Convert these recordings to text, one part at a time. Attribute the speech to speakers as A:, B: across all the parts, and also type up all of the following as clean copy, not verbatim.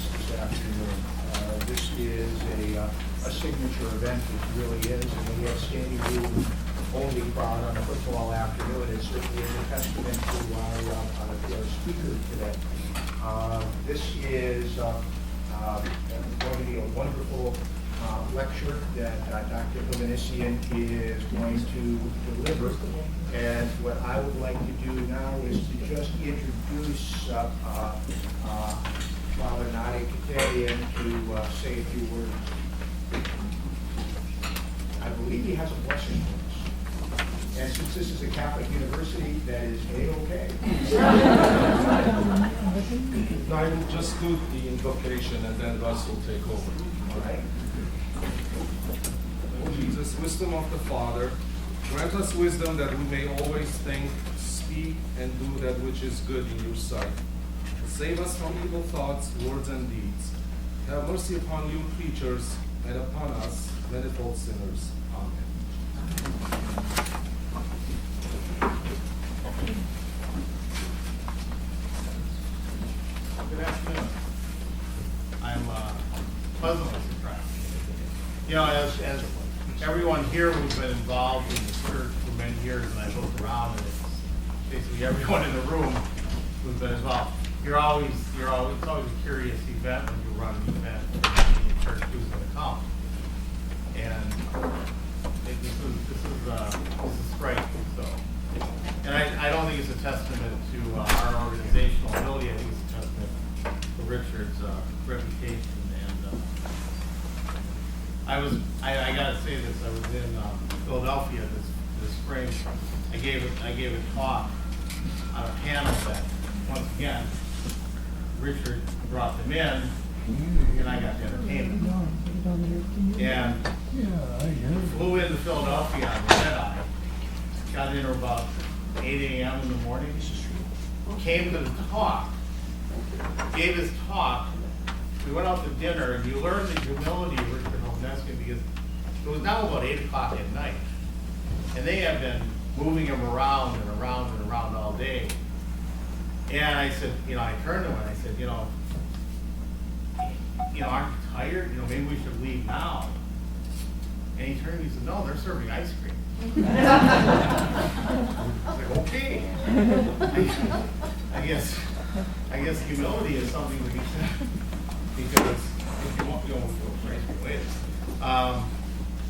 A: us this afternoon. This is a signature event, it really is, and we have standing room only crowd on a football afternoon. It certainly is a testament to our speaker today. This is going to be a wonderful lecture that Dr. Hovannisian is going to deliver. And what I would like to do now is to just introduce Father Nadi Katarian to say a few words. I believe he has a blessing for us. And since this is a Catholic university, that is A-okay.
B: I will just do the invocation and then Russ will take over.
A: All right.
B: O Jesus, wisdom of the Father, grant us wisdom that we may always think, speak, and do that which is good in your sight. Save us from evil thoughts, words, and deeds. Have mercy upon you creatures and upon us, manifold sinners. Amen.
C: Good afternoon. I'm pleasantly surprised. You know, as everyone here who's been involved in the church for many years, and I look around, and it's basically everyone in the room who's been involved. It's always a curious event when you run an event in the church who's going to come. And this is striking. So, and I don't think it's a testament to our organizational ability. I think it's a testament to Richard's reputation. And I got to say this. I was in Philadelphia this spring. I gave a talk on a panel that, once again, Richard brought them in, and I got to entertain them. And flew into Philadelphia on the red eye. Got in about 8 a.m. in the morning. Came to the talk. Gave his talk. We went out to dinner, and you learn the humility of Richard Hovannisian because it was now about 8 o'clock at night. And they have been moving him around and around and around all day. And I said, I turned to him and I said, aren't you tired? Maybe we should leave now. And he turned and he said, no, they're serving ice cream. I was like, okay. I guess humility is something to be said because if you won't, you won't feel crazy later.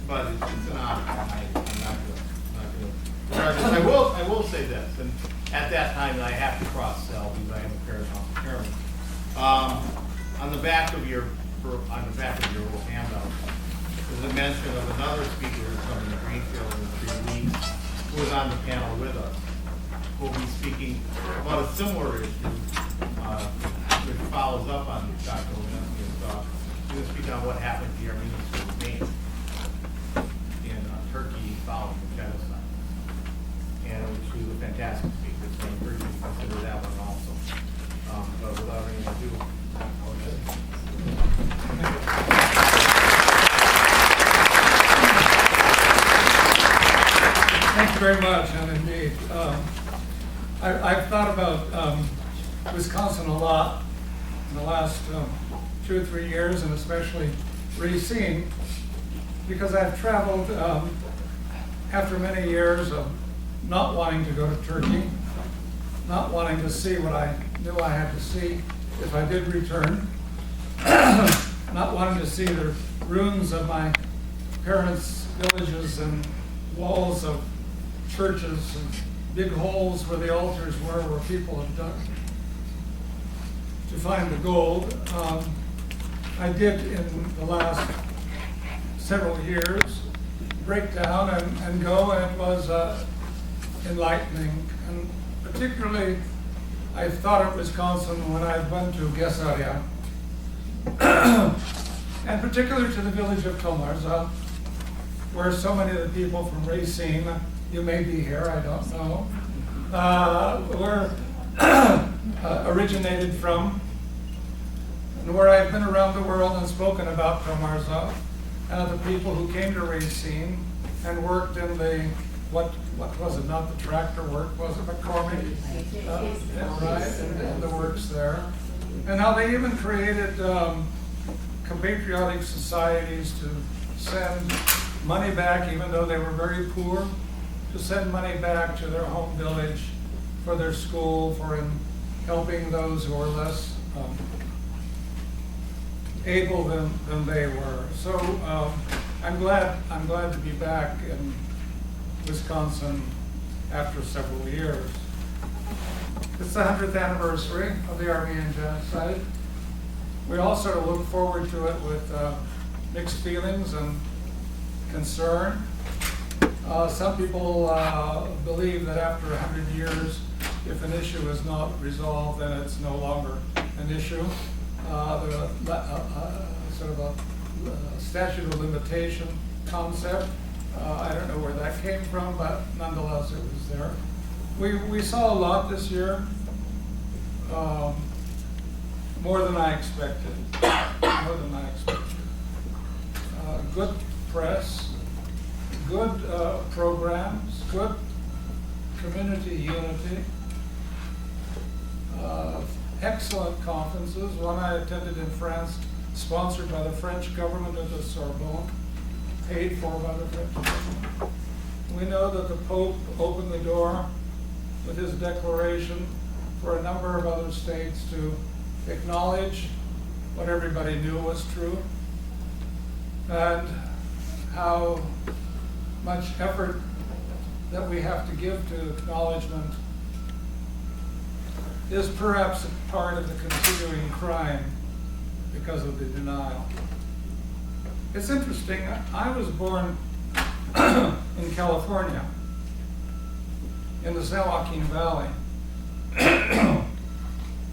C: But it's an honor. I'm not going to. I will say this, and at that time I have to cross-sell because I am a Paramount chairman. On the back of your little handout is a mention of another speaker who's coming to Greenfield in 3 weeks, who was on the panel with us, who will be speaking about a similar issue, which follows up on Dr. Hovannisian's talk. He's going to speak on what happened to the Armenians who remained in Turkey following the genocide. And she was a fantastic speaker, so I encourage you to consider that one also. But without any ado,
D: Thank you very much, and indeed. I've thought about Wisconsin a lot in the last 2 or 3 years, and especially Racine, because I've traveled after many years of not wanting to go to Turkey, not wanting to see what I knew I had to see if I did return, not wanting to see the ruins of my parents' villages and walls of churches and big holes where the altars were where people have dug to find the gold. I did in the last several years break down and go, and it was enlightening. And particularly, I thought of Wisconsin when I went to Gesaria, and particularly to the village of Tomarza, where so many of the people from Racine, you may be here, I don't know, were originated from, and where I've been around the world and spoken about Tomarza, and the people who came to Racine and worked in the, what was it, not the tractor work, was it McCormick? Right, and the works there. And now they even created compatriotic societies to send money back, even though they were very poor, to send money back to their home village for their school, for helping those who are less able than they were. So I'm glad to be back in Wisconsin after several years. It's the 100th anniversary of the Armenian genocide. We all sort of look forward to it with mixed feelings and concern. Some people believe that after 100 years, if an issue is not resolved, then it's no longer an issue. Sort of a statute of limitation concept. I don't know where that came from, but nonetheless, it was there. We saw a lot this year, more than I expected. More than I expected. Good press, good programs, good community unity, excellent conferences. One I attended in France, sponsored by the French government at the Sorbonne, paid for by the French government. We know that the Pope opened the door with his declaration for a number of other states to acknowledge what everybody knew was true, and how much effort that we have to give to acknowledgement is perhaps a part of the continuing crime because of the denial. It's interesting, I was born in California, in the San Joaquin Valley,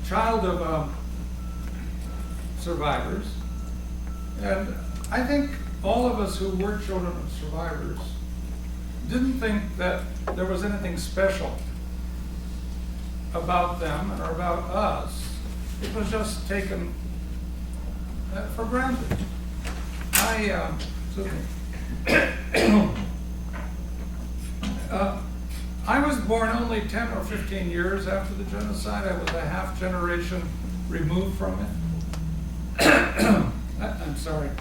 D: child of survivors, and I think all of us who were children of survivors didn't think that there was anything special about them or about us. It was just taken for granted. I was born only 10 or 15 years after the genocide. I was a half generation removed from it. I'm sorry.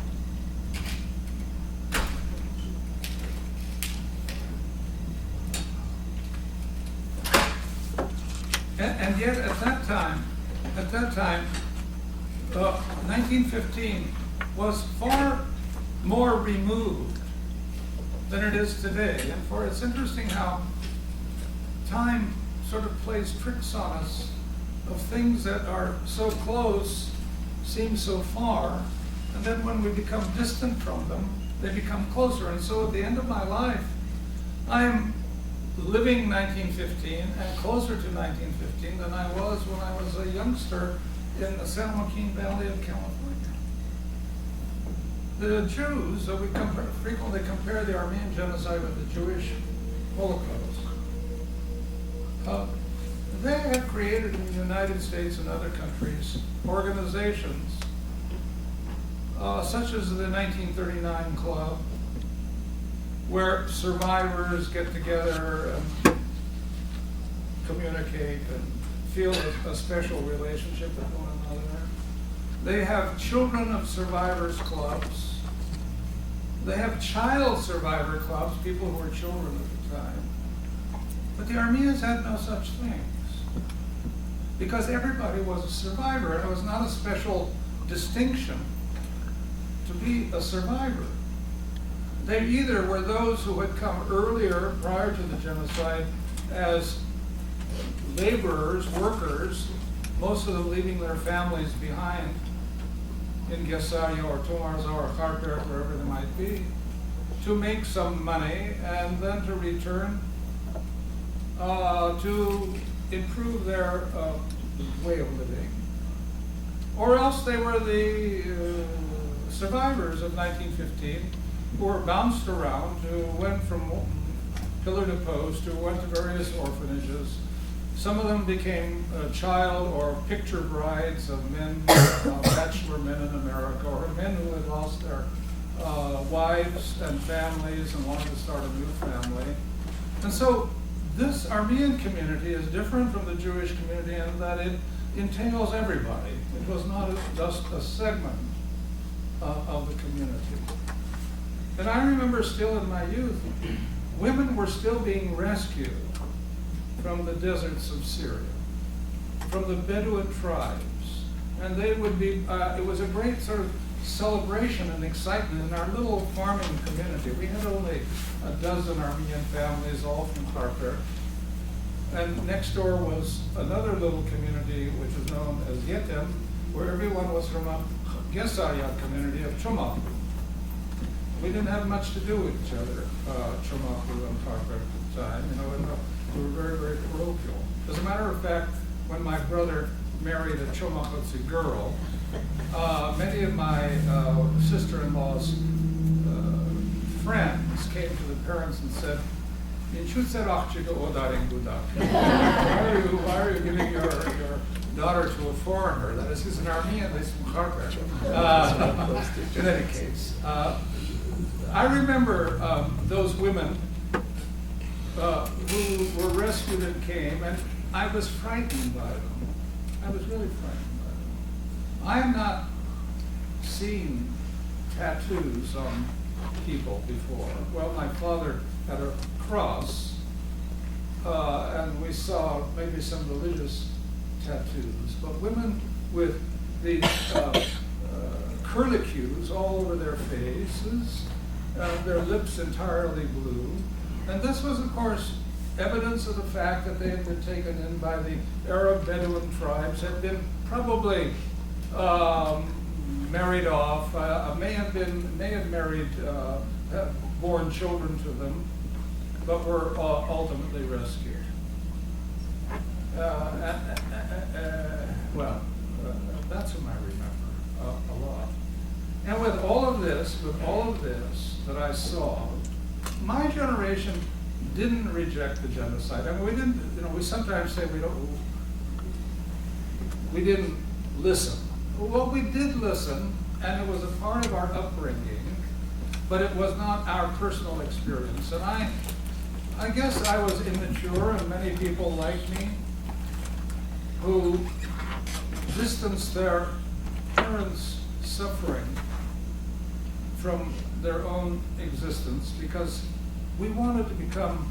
D: And yet at that time, 1915 was far more removed than it is today. And it's interesting how time sort of plays tricks on us of things that are so close, seem so far, and then when we become distant from them, they become closer. And so at the end of my life, I'm living 1915 and closer to 1915 than I was when I was a youngster in the San Joaquin Valley of California. The Jews, so we frequently compare the Armenian genocide with the Jewish Holocaust. They have created in the United States and other countries organizations such as the 1939 Club, where survivors get together and communicate and feel a special relationship with one another. They have Children of Survivors clubs. They have child survivor clubs, people who were children at the time. But the Armenians had no such things, because everybody was a survivor, and it was not a special distinction to be a survivor. They either were those who had come earlier, prior to the genocide, as laborers, workers, most of them leaving their families behind in Gesaria or Tomarza or Kharper, wherever they might be, to make some money and then to return to improve their way of living. Or else they were the survivors of 1915 who were bounced around, who went from pillar to post, who went to various orphanages. Some of them became child or picture brides of men, bachelor men in America, or men who had lost their wives and families and wanted to start a new family. And so this Armenian community is different from the Jewish community in that it entails everybody. It was not just a segment of the community. And I remember still in my youth, women were still being rescued from the deserts of Syria, from the Bedouin tribes. And they would be, it was a great sort of celebration and excitement in our little farming community. We had only a dozen Armenian families, all from Kharper. And next door was another little community, which is known as Yetem, where everyone was from a Gesarya community of Chumak. We didn't have much to do with each other, Chumaku and Kharper at the time, and we were very, very parochial. As a matter of fact, when my brother married a Chomakotsi girl, many of my sister-in-law's friends came to the parents and said, why are you giving your daughter to a foreigner? That is, he's an Armenian, he's from Kharper. In any case, I remember those women who were rescued and came, and I was frightened by them. I was really frightened by them. I have not seen tattoos on people before. Well, my father had a cross, and we saw maybe some religious tattoos, but women with these curlicues all over their faces, their lips entirely blue. And this was, of course, evidence of the fact that they had been taken in by the Arab Bedouin tribes, had been probably married off, may have married, born children to them, but were ultimately rescued. That's whom I remember a lot. And with all of this that I saw, my generation didn't reject the genocide. I mean, we didn't, we sometimes say we didn't listen. Well, we did listen, and it was a part of our upbringing, but it was not our personal experience. And I guess I was immature, and many people like me who distanced their parents' suffering from their own existence because we wanted to become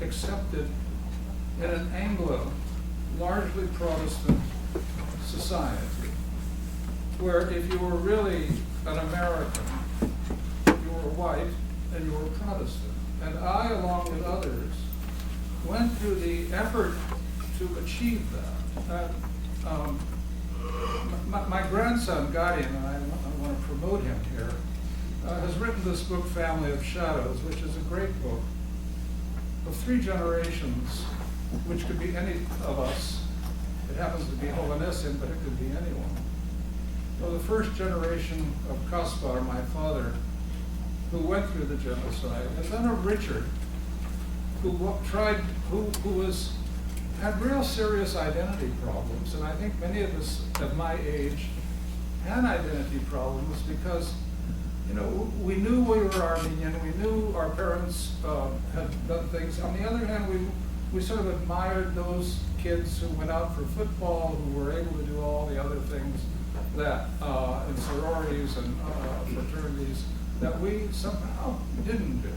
D: accepted in an Anglo, largely Protestant society, where if you were really an American, you were white and you were Protestant. And I, along with others, went through the effort to achieve that. My grandson, Gadian, and I want to promote him here, has written this book, Family of Shadows, which is a great book of 3 generations, which could be any of us. It happens to be Hovannisian, but it could be anyone. Well, the first generation of Kaspar, my father, who went through the genocide, and then of Richard, who had real serious identity problems, and I think many of us at my age had identity problems because we knew we were Armenian, we knew our parents had done things. On the other hand, we sort of admired those kids who went out for football, who were able to do all the other things that in sororities and fraternities that we somehow didn't do.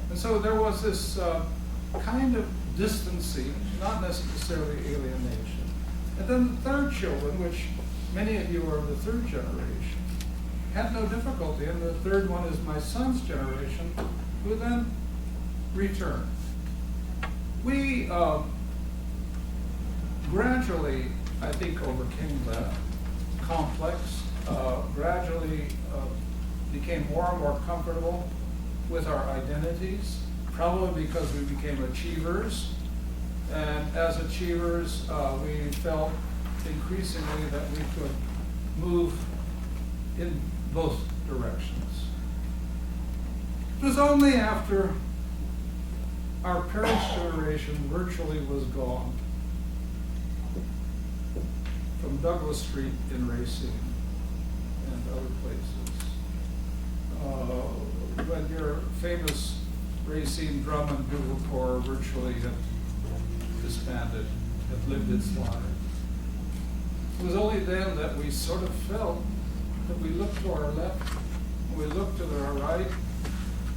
D: And so there was this kind of distancing, not necessarily alienation. And then the third children, which many of you are the third generation, had no difficulty. And the third one is my son's generation, who then returned. We gradually, I think, overcame that complex, gradually became more and more comfortable with our identities, probably because we became achievers. And as achievers, we felt increasingly that we could move in both directions. It was only after our parents' generation virtually was gone from Douglas Street in Racine and other places, when your famous Racine Drum and Bugle Corps virtually had disbanded, had lived its life. It was only then that we sort of felt that we looked to our left, we looked to our right,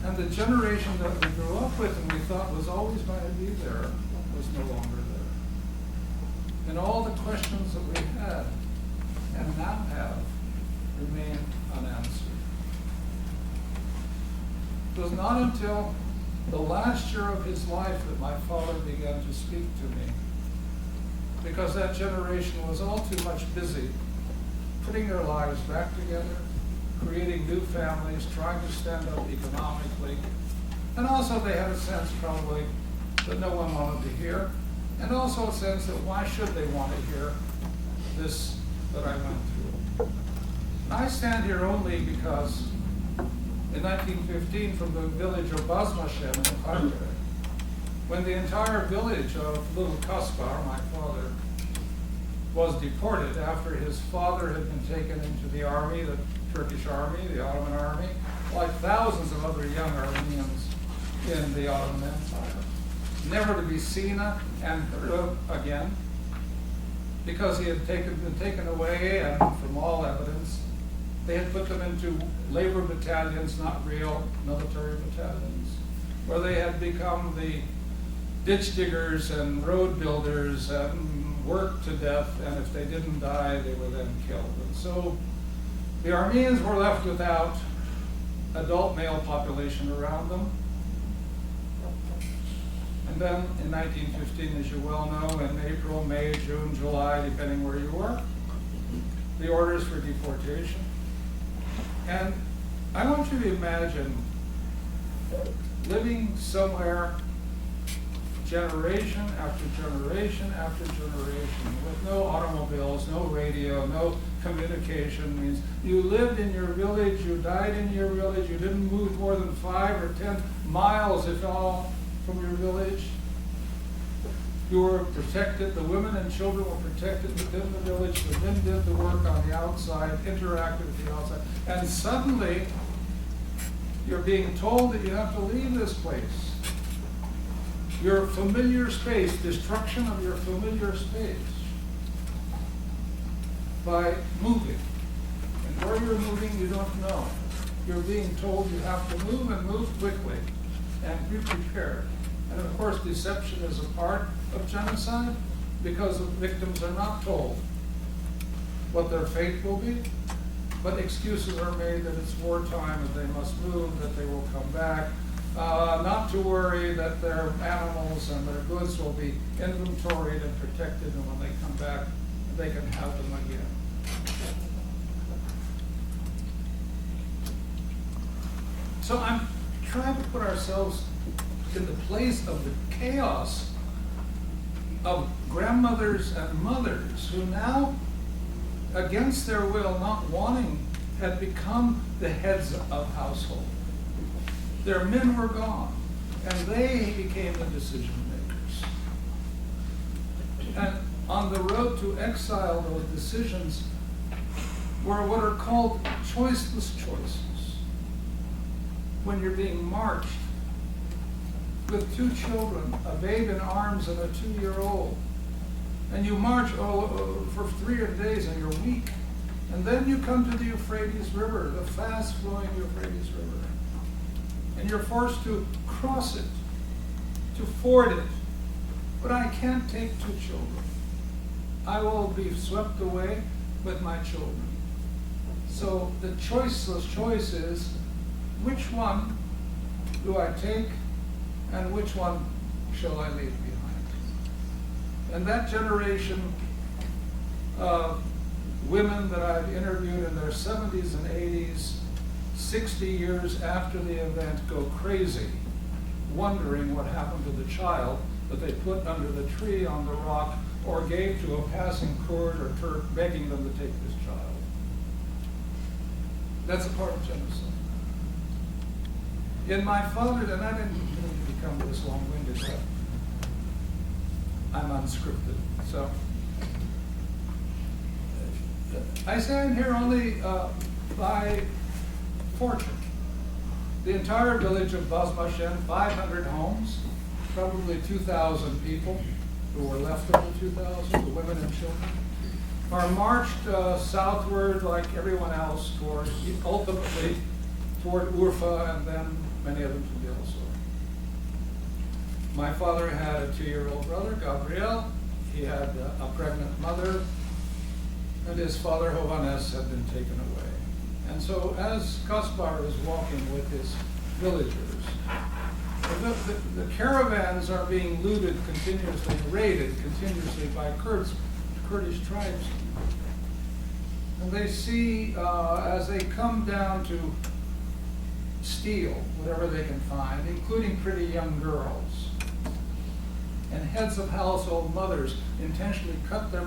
D: and the generation that we grew up with and we thought was always going to be there was no longer there. And all the questions that we had and now have remain unanswered. It was not until the last year of his life that my father began to speak to me, because that generation was all too much busy putting their lives back together, creating new families, trying to stand up economically, and also they had a sense probably that no one wanted to hear, and also a sense that why should they want to hear this that I went through. I stand here only because in 1915 from the village of Bazmashem in Hungary, when the entire village of Little Kaspar, my father, was deported after his father had been taken into the army, the Turkish army, the Ottoman army, like thousands of other young Armenians in the Ottoman Empire, never to be seen and heard of again, because he had been taken away, and from all evidence, they had put them into labor battalions, not real military battalions, where they had become the ditch diggers and road builders and worked to death, and if they didn't die, they were then killed. And so the Armenians were left without adult male population around them. And then in 1915, as you well know, in April, May, June, July, depending where you were, the orders for deportation. And I want you to imagine living somewhere generation after generation after generation with no automobiles, no radio, no communication means. You lived in your village, you died in your village, you didn't move more than 5 or 10 miles, if all, from your village. You were protected, the women and children were protected within the village, the men did the work on the outside, interacted with the outside, and suddenly you're being told that you have to leave this place. Your familiar space, destruction of your familiar space by moving. And where you're moving, you don't know. You're being told you have to move and move quickly and be prepared. And of course, deception is a part of genocide because the victims are not told what their fate will be, but excuses are made that it's wartime and they must move, that they will come back. Not to worry that their animals and their goods will be inventoried and protected, and when they come back, they can have them again. So I'm trying to put ourselves in the place of the chaos of grandmothers and mothers who now, against their will, not wanting, had become the heads of household. Their men were gone, and they became the decision makers. And on the road to exile, those decisions were what are called choiceless choices. When you're being marched with 2 children, a babe in arms and a 2-year-old, and you march for 3 days and you're weak, and then you come to the Euphrates River, the fast-flowing Euphrates River. And you're forced to cross it, to ford it. But I can't take 2 children. I will be swept away with my children. So the choiceless choice is, which one do I take and which one shall I leave behind? And that generation of women that I've interviewed in their 70s and 80s, 60 years after the event, go crazy, wondering what happened to the child that they put under the tree on the rock or gave to a passing Kurd or Turk, begging them to take this child. That's a part of genocide. In my father, and I didn't mean to become this long-winded, but I'm unscripted. So I stand here only by fortune. The entire village of Bazmashem, 500 homes, probably 2,000 people who were left of the 2,000, the women and children. are marched southward like everyone else ultimately toward Urfa and then many of them to Bielsa. My father had a 2-year-old brother, Gabriel. He had a pregnant mother, and his father, Hovannisian, had been taken away. And so as Kaspar is walking with his villagers, the caravans are being looted continuously, raided continuously by Kurdish tribes. And they see, as they come down to steal whatever they can find, including pretty young girls, and heads of household mothers intentionally cut their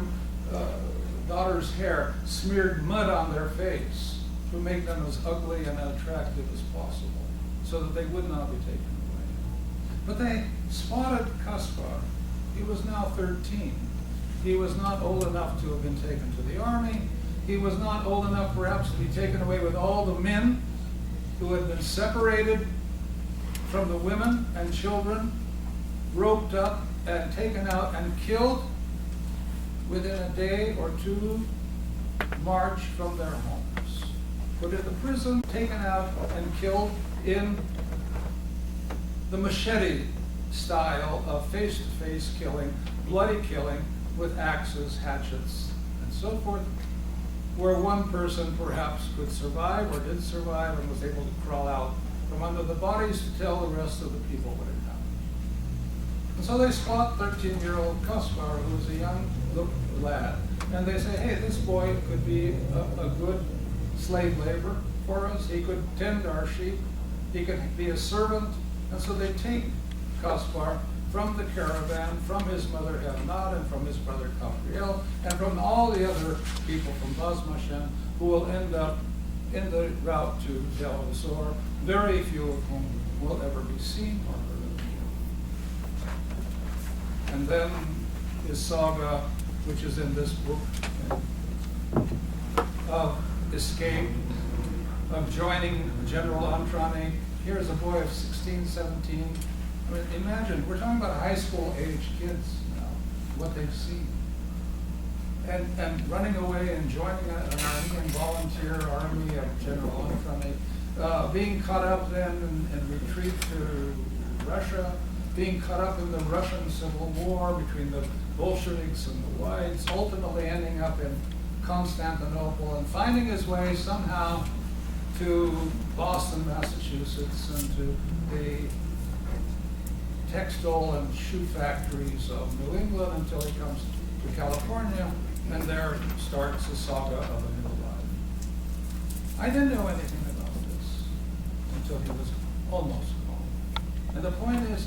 D: daughter's hair, smeared mud on their face to make them as ugly and unattractive as possible, so that they would not be taken away. But they spotted Kaspar. He was now 13. He was not old enough to have been taken to the army. He was not old enough perhaps to be taken away with all the men who had been separated from the women and children, roped up and taken out and killed within a day or two march from their homes. Put in the prison, taken out and killed in the machete style of face-to-face killing, bloody killing with axes, hatchets, and so forth, where one person perhaps could survive or did survive and was able to crawl out from under the bodies to tell the rest of the people what had happened. And so they spot 13-year-old Kaspar, who was a young lad, and they say, hey, this boy could be a good slave labor for us. He could tend our sheep. He could be a servant. And so they take Kaspar from the caravan, from his mother Hernad, and from his brother Gabriel, and from all the other people from Bazmashen, who will end up in the route to Del Azor, very few of whom will ever be seen or heard of. And then his saga, which is in this book, of escape, of joining General Antrani. Here's a boy of 16, 17. I mean, imagine, we're talking about high school age kids now, what they've seen. And running away and joining an Armenian volunteer army of General Antrani, being caught up then in retreat to Russia, being caught up in the Russian Civil War between the Bolsheviks and the Whites, ultimately ending up in Constantinople and finding his way somehow to Boston, Massachusetts, and to the textile and shoe factories of New England until he comes to California, and there starts the saga of a new life. I didn't know anything about this until he was almost gone. And the point is,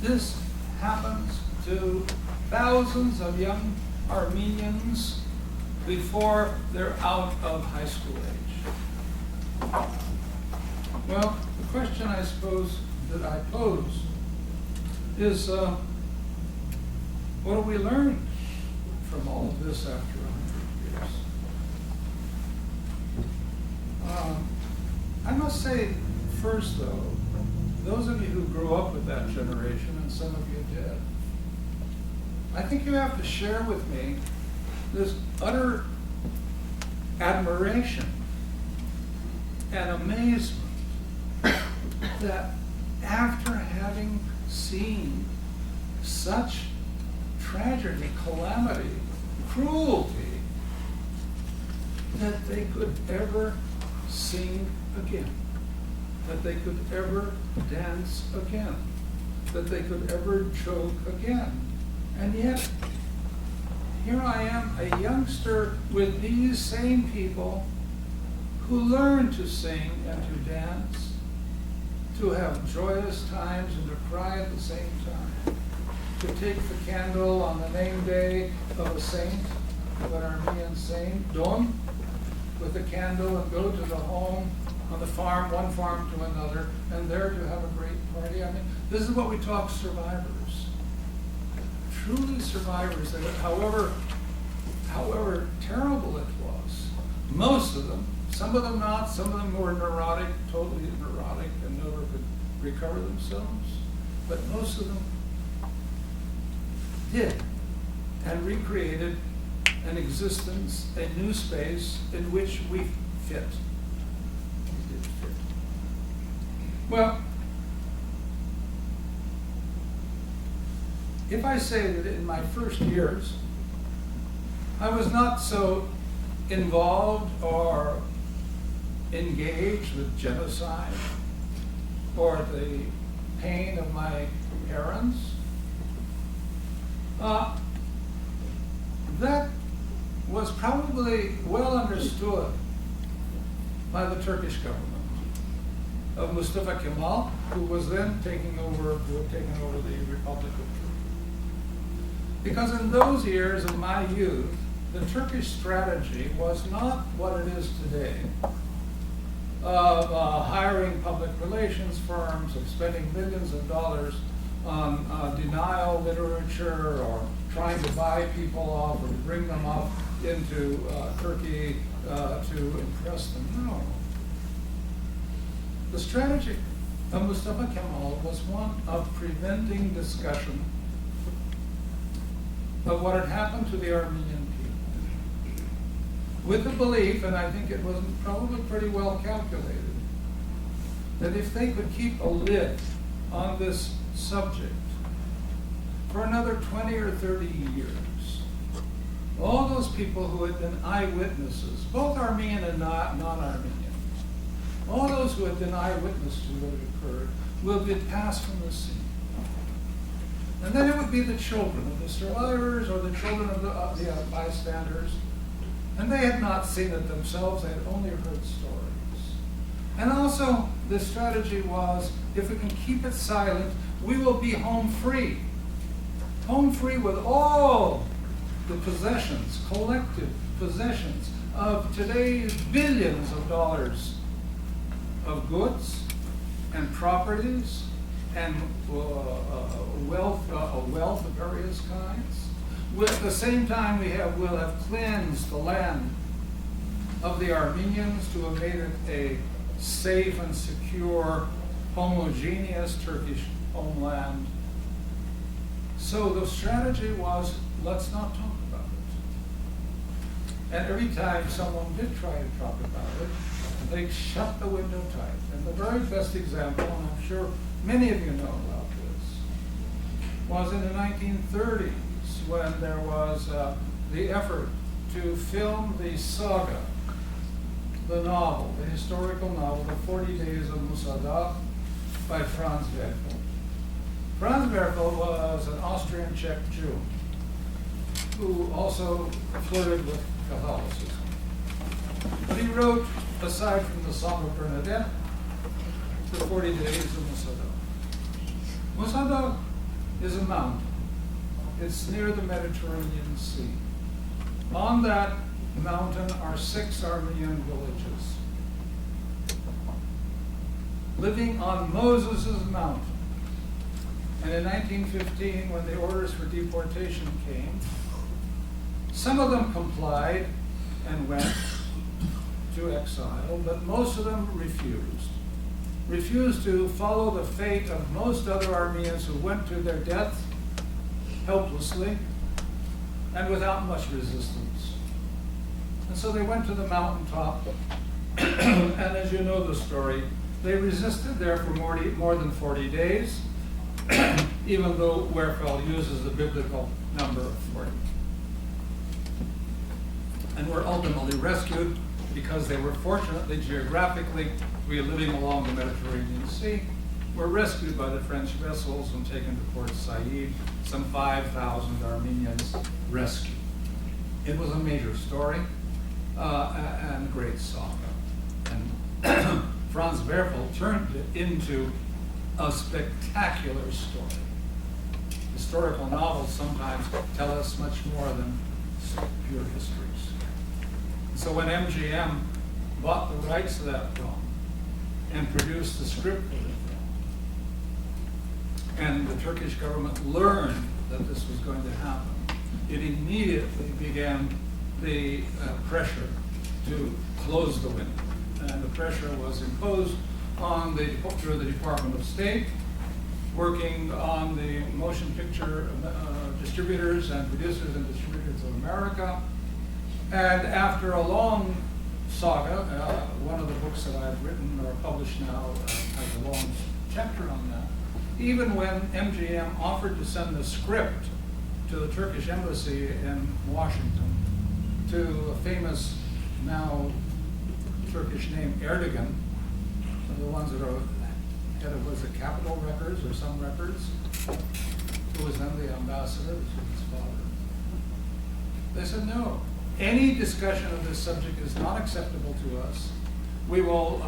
D: this happens to thousands of young Armenians before they're out of high school age. Well, the question I suppose that I pose is, what do we learn from all of this after 100 years? I must say first, though, those of you who grew up with that generation, and some of you did, I think you have to share with me this utter admiration and amazement that after having seen such tragedy, calamity, cruelty, that they could ever sing again, that they could ever dance again, that they could ever joke again. And yet, here I am, a youngster with these same people who learn to sing and to dance, to have joyous times and to cry at the same time, to take the candle on the name day of a saint, of an Armenian saint, Don, with the candle and go to the home on the farm, one farm to another, and there to have a great party. I mean, this is what we talk survivors. Truly survivors, that however terrible it was, most of them, some of them not, some of them were neurotic, totally neurotic, and never could recover themselves, but most of them did, and recreated an existence, a new space in which we fit. We did fit. Well, if I say that in my first years, I was not so involved or engaged with genocide or the pain of my parents, that was probably well understood by the Turkish government of Mustafa Kemal, who was then who had taken over the Republic of Turkey. Because in those years of my youth, the Turkish strategy was not what it is today, of hiring public relations firms, of spending millions of dollars on denial literature, or trying to buy people off or bring them up into Turkey to impress them. No. The strategy of Mustafa Kemal was one of preventing discussion of what had happened to the Armenian people, with the belief, and I think it was probably pretty well calculated, that if they could keep a lid on this subject for another 20 or 30 years, all those people who had been eyewitnesses, both Armenian and non-Armenian, all those who had been eyewitnesses to what had occurred, will be passed from the scene. And then it would be the children of the survivors or the children of the bystanders. And they had not seen it themselves, they had only heard stories. And also, the strategy was, if we can keep it silent, we will be home free. Home free with all the possessions, collective possessions of today's billions of dollars of goods and properties and wealth of various kinds. At the same time, we'll have cleansed the land of the Armenians to have made it a safe and secure, homogeneous Turkish homeland. So the strategy was, let's not talk about it. And every time someone did try to talk about it, they shut the window tight. And the very best example, and I'm sure many of you know about this, was in the 1930s when there was the effort to film the saga, the novel, the historical novel, The 40 Days of Musa by Franz Werfel. Franz Werfel was an Austrian-Czech Jew who also flirted with Catholicism. But he wrote, aside from the Song of Bernadette, The 40 Days of Musa. Musa is a mountain. It's near the Mediterranean Sea. On that mountain are 6 Armenian villages. Living on Moses' mountain. And in 1915, when the orders for deportation came, some of them complied and went to exile, but most of them refused to follow the fate of most other Armenians who went to their death helplessly and without much resistance. And so they went to the mountaintop, and as you know the story, they resisted there for more than 40 days, even though Werfel uses the biblical number of 40. And were ultimately rescued because they were fortunately geographically, we are living along the Mediterranean Sea, were rescued by the French vessels and taken to Port Said, some 5,000 Armenians rescued. It was a major story and a great saga. And Franz Werfel turned it into a spectacular story. Historical novels sometimes tell us much more than pure histories. So when MGM bought the rights to that film and produced the script for the film, and the Turkish government learned that this was going to happen, it immediately began the pressure to close the window. And the pressure was imposed on through the Department of State, working on the motion picture distributors and producers and distributors of America, And after a long saga, one of the books that I've written or published now has a long chapter on that. Even when MGM offered to send the script to the Turkish embassy in Washington to a famous now Turkish name Erdogan, one of the ones that are head of, was it Capitol Records or some records, who was then the ambassador to his father. They said, no, any discussion of this subject is not acceptable to us. We will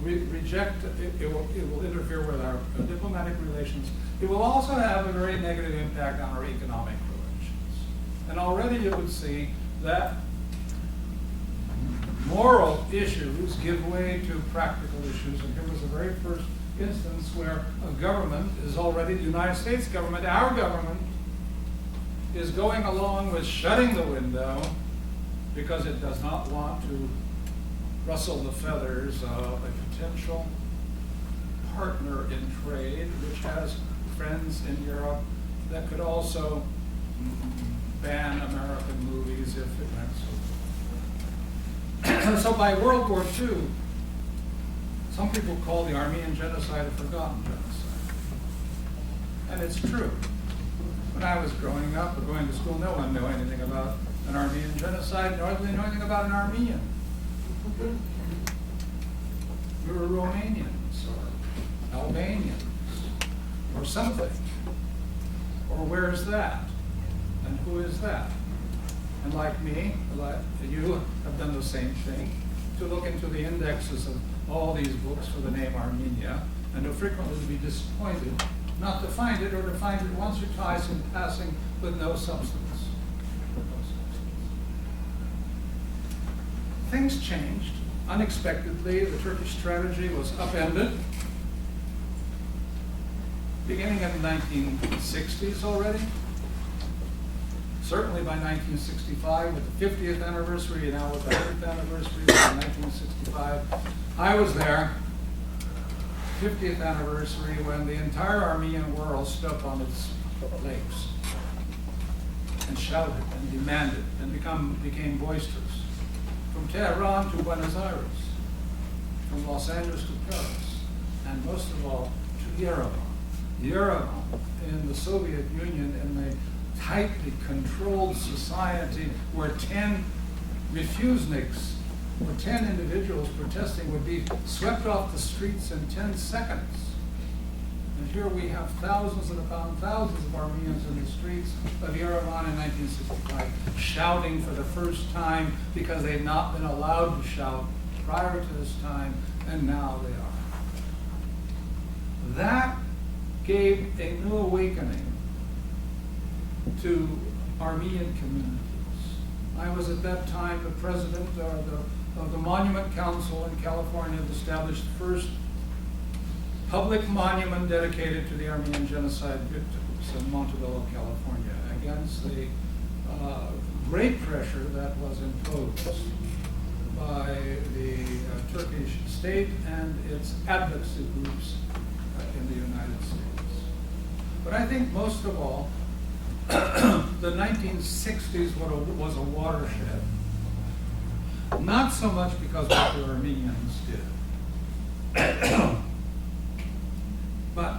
D: reject, it will interfere with our diplomatic relations. It will also have a very negative impact on our economic relations. And already you would see that moral issues give way to practical issues. And here was the very first instance where a government is already, the United States government, our government, is going along with shutting the window because it does not want to rustle the feathers of a potential partner in trade, which has friends in Europe that could also ban American movies if it went so. So by World War II, some people call the Armenian genocide a forgotten genocide. And it's true. When I was growing up or going to school, no one knew anything about an Armenian genocide, nor did they know anything about an Armenian. We were Romanians or Albanians or something. Or where's that? And who is that? And like me, like you have done the same thing, to look into the indexes of all these books for the name Armenia, and to frequently be disappointed not to find it, or to find it once or twice in passing with no substance. Things changed. Unexpectedly, the Turkish strategy was upended, beginning in the 1960s already. Certainly by 1965, with the 50th anniversary, and now with the 100th anniversary of 1965. I was there, 50th anniversary, when the entire Armenian world stood up on its legs and shouted and demanded and became boisterous. From Tehran to Buenos Aires, from Los Angeles to Paris, and most of all to Yerevan. Yerevan in the Soviet Union, in the tightly controlled society where 10 refuseniks, or 10 individuals protesting, would be swept off the streets in 10 seconds. And here we have thousands and upon thousands of Armenians in the streets of Yerevan in 1965, shouting for the first time because they had not been allowed to shout prior to this time, and now they are. That gave a new awakening to Armenian communities. I was at that time the president of the Monument Council in California that established the first public monument dedicated to the Armenian genocide victims in Montebello, California, against the great pressure that was imposed by the Turkish state and its advocacy groups in the United States. But I think most of all, the 1960s was a watershed. Not so much because what the Armenians did, but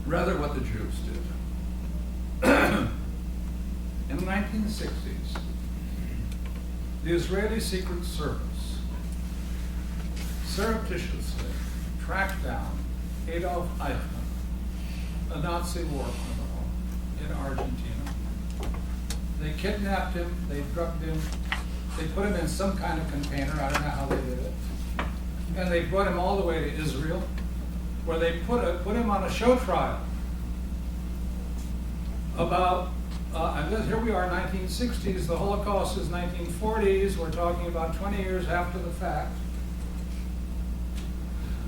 D: rather what the Jews did. In the 1960s, the Israeli Secret Service surreptitiously tracked down Adolf Eichmann, a Nazi war criminal in Argentina. They kidnapped him, they drugged him, they put him in some kind of container, I don't know how they did it, and they brought him all the way to Israel, where they put him on a show trial about, and here we are, 1960s, the Holocaust is 1940s, we're talking about 20 years after the fact.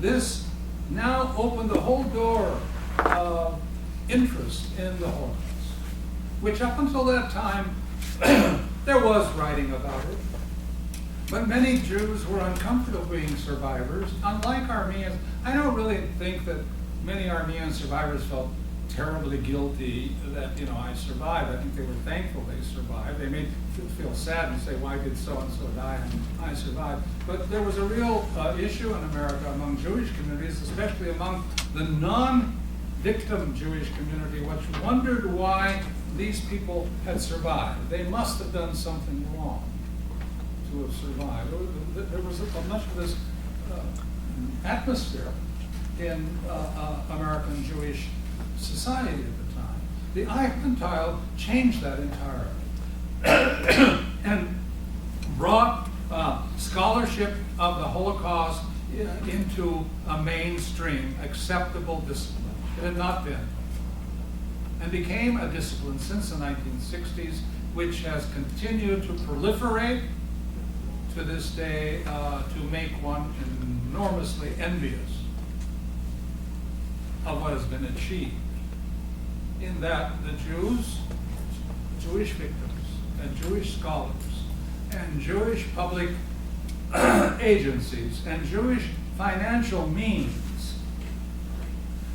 D: This now opened the whole door of interest in the Holocaust, which up until that time, there was writing about it. But many Jews were uncomfortable being survivors, unlike Armenians. I don't really think that many Armenian survivors felt terribly guilty that, I survived. I think they were thankful they survived. They made feel sad and say, why did so-and-so die and I survived? But there was a real issue in America among Jewish communities, especially among the non-victim Jewish community, which wondered why these people had survived. They must have done something wrong to have survived. There was much of this atmosphere in American Jewish society at the time. The Eichmann trial changed that entirely and brought scholarship of the Holocaust into a mainstream, acceptable discipline. It had not been. And became a discipline since the 1960s, which has continued to proliferate to this day to make one enormously envious of what has been achieved, in that the Jews, Jewish victims, and Jewish scholars, and Jewish public agencies, and Jewish financial means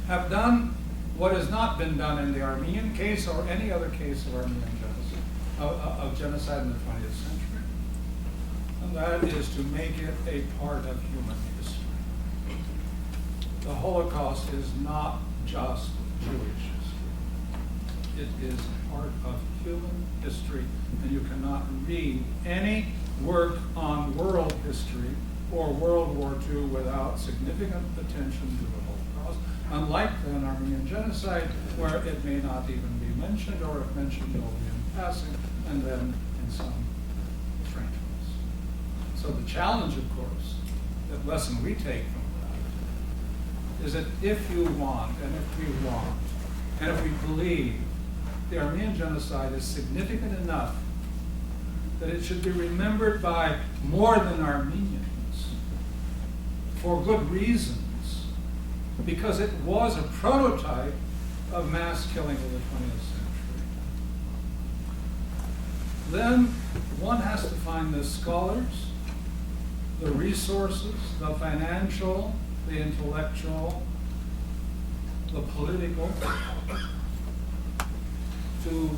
D: have done what has not been done in the Armenian case or any other case of Armenian genocide, of genocide in the 20th century. And that is to make it a part of human history. The Holocaust is not just Jewish history. It is part of human history, and you cannot read any work on world history or World War II without significant attention to the Holocaust, unlike the Armenian genocide, where it may not even be mentioned, or if mentioned only in passing, and then in some frankness. So the challenge, of course, that lesson we take from that, is that if you want, and if we want, and if we believe the Armenian genocide is significant enough that it should be remembered by more than Armenians, for good reasons, because it was a prototype of mass killing of the 20th century. Then one has to find the scholars, the resources, the financial, the intellectual, the political, to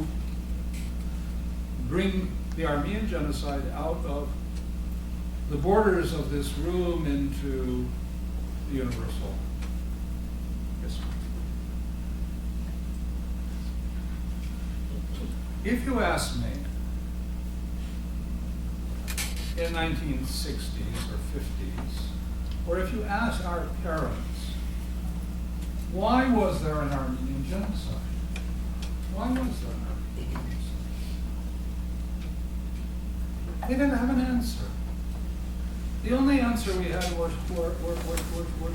D: bring the Armenian genocide out of the borders of this room into the universal history. If you ask me, in 1960s or 50s, or if you ask our parents, why was there an Armenian genocide? Why was there an Armenian genocide? They didn't have an answer. The only answer we had were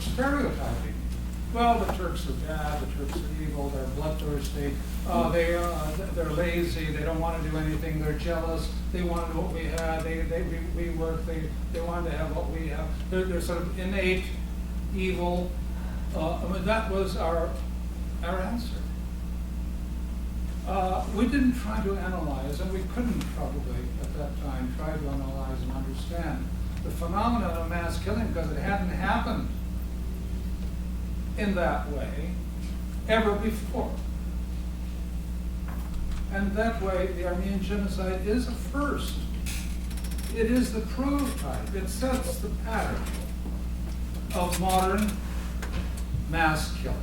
D: stereotyping. Well, the Turks are bad, the Turks are evil, they're bloodthirsty, they're lazy, they don't want to do anything, they're jealous, they wanted what we had, we work, they wanted to have what we have. They're sort of innate evil. That was our answer. We didn't try to analyze, and we couldn't probably at that time try to analyze and understand the phenomenon of mass killing, because it hadn't happened in that way ever before. And that way, the Armenian genocide is a first. It is the prototype. It sets the pattern of modern mass killing.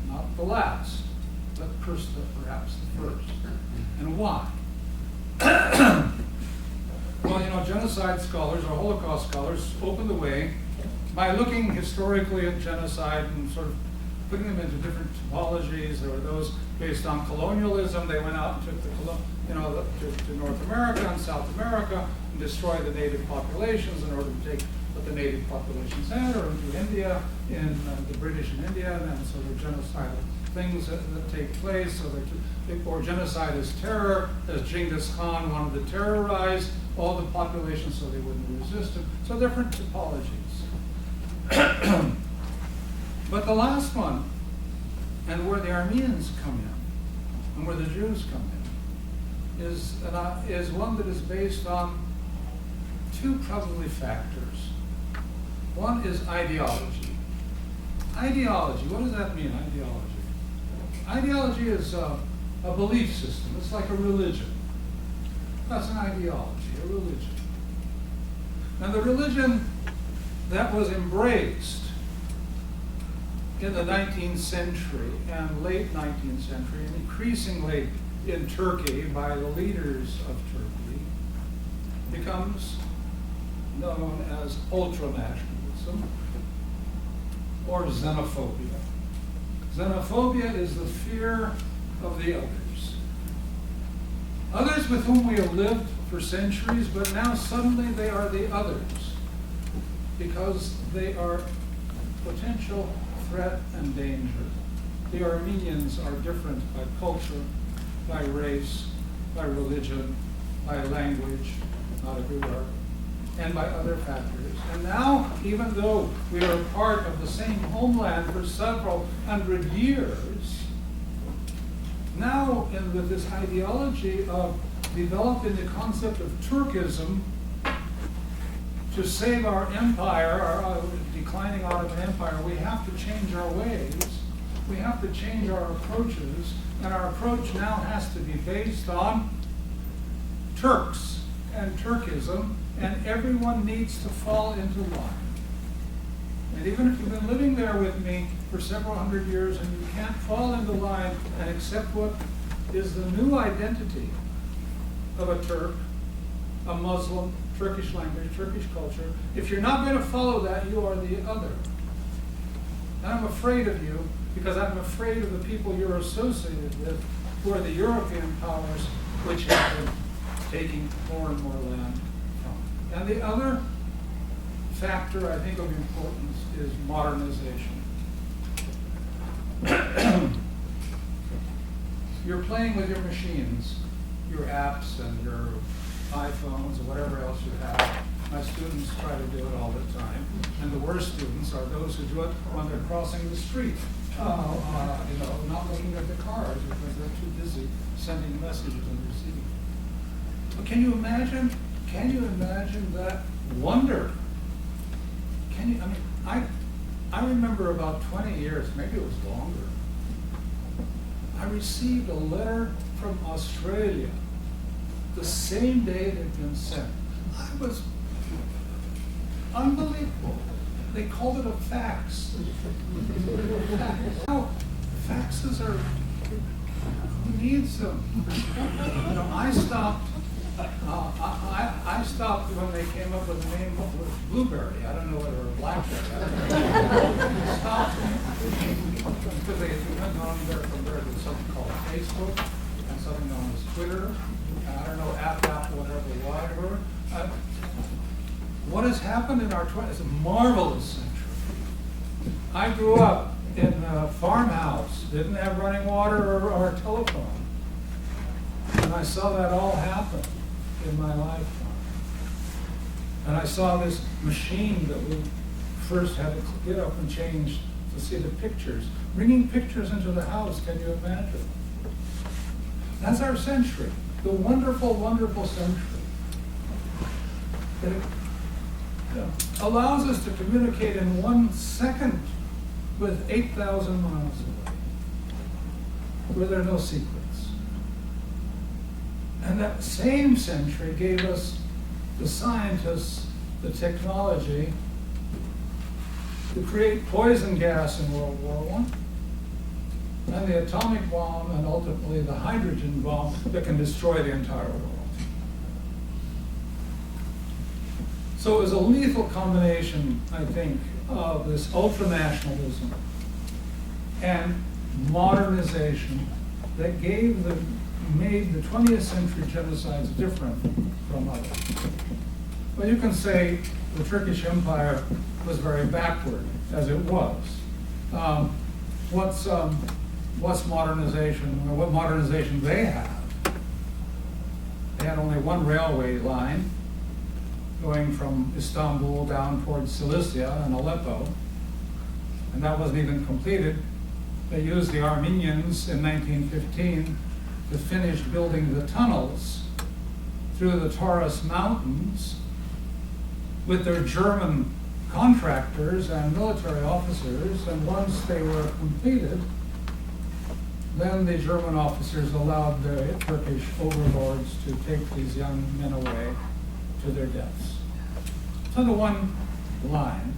D: Not the last, but perhaps the first. And why? Well, genocide scholars or Holocaust scholars opened the way by looking historically at genocide and sort of putting them into different typologies. There were those based on colonialism. They went out and took to North America and South America and destroyed the native populations in order to take what the native populations had, or into India, in the British in India, and then sort of genocidal things that take place. So or genocide as terror, as Genghis Khan wanted to terrorize all the populations so they wouldn't resist him. So different typologies. But the last one, and where the Armenians come in, and where the Jews come in, is one that is based on two probably factors. One is ideology. Ideology, what does that mean, ideology? Ideology is a belief system. It's like a religion. That's an ideology, a religion. And the religion that was embraced in the 19th century and late 19th century, and increasingly in Turkey by the leaders of Turkey, becomes known as ultranationalism or xenophobia. Xenophobia is the fear of the others. Others with whom we have lived for centuries, but now suddenly they are the others because they are potential threat and danger. The Armenians are different by culture, by race, by religion, by language, not a good argument, and by other factors. And now, even though we are part of the same homeland for several hundred years, now with this ideology of developing the concept of Turkism to save our empire, our declining Ottoman Empire, we have to change our ways. We have to change our approaches, and our approach now has to be based on Turks and Turkism, and everyone needs to fall into line. And even if you've been living there with me for several hundred years and you can't fall into line and accept what is the new identity of a Turk, a Muslim, Turkish language, Turkish culture, if you're not going to follow that, you are the other. And I'm afraid of you because I'm afraid of the people you're associated with who are the European powers which have been taking more and more land from. And the other factor, I think, of importance is modernization. You're playing with your machines, your apps and your iPhones or whatever else you have. My students try to do it all the time. And the worst students are those who do it when they're crossing the street. Not looking at the cars because they're too busy sending messages and receiving. But can you imagine that wonder? I remember about 20 years, maybe it was longer. I received a letter from Australia the same day it had been sent. I was unbelievable. They called it a fax. Now, faxes are, who needs them? I stopped when they came up with the name of Blueberry. I don't know whether it was Blackberry. I stopped because they went on there from there. There's something called Facebook and something known as Twitter. And I don't know, Apple, whatever. What has happened in our 20s is a marvelous century. I grew up in a farmhouse, didn't have running water or a telephone. And I saw that all happen in my lifetime. And I saw this machine that we first had to get up and change to see the pictures. Bringing pictures into the house, can you imagine? That's our century, the wonderful, wonderful century. It allows us to communicate in 1 second with 8,000 miles away, where there are no secrets. And that same century gave us the scientists, the technology to create poison gas in World War I, and the atomic bomb, and ultimately the hydrogen bomb that can destroy the entire world. So it was a lethal combination, I think, of this ultranationalism and modernization that made the 20th century genocides different from others. Well, you can say the Turkish Empire was very backward, as it was. What's modernization, or what modernization they have? They had only one railway line going from Istanbul down towards Cilicia and Aleppo, and that wasn't even completed. They used the Armenians in 1915 to finish building the tunnels through the Taurus Mountains with their German contractors and military officers, and once they were completed, then the German officers allowed the Turkish overlords to take these young men away to their deaths. So the one line,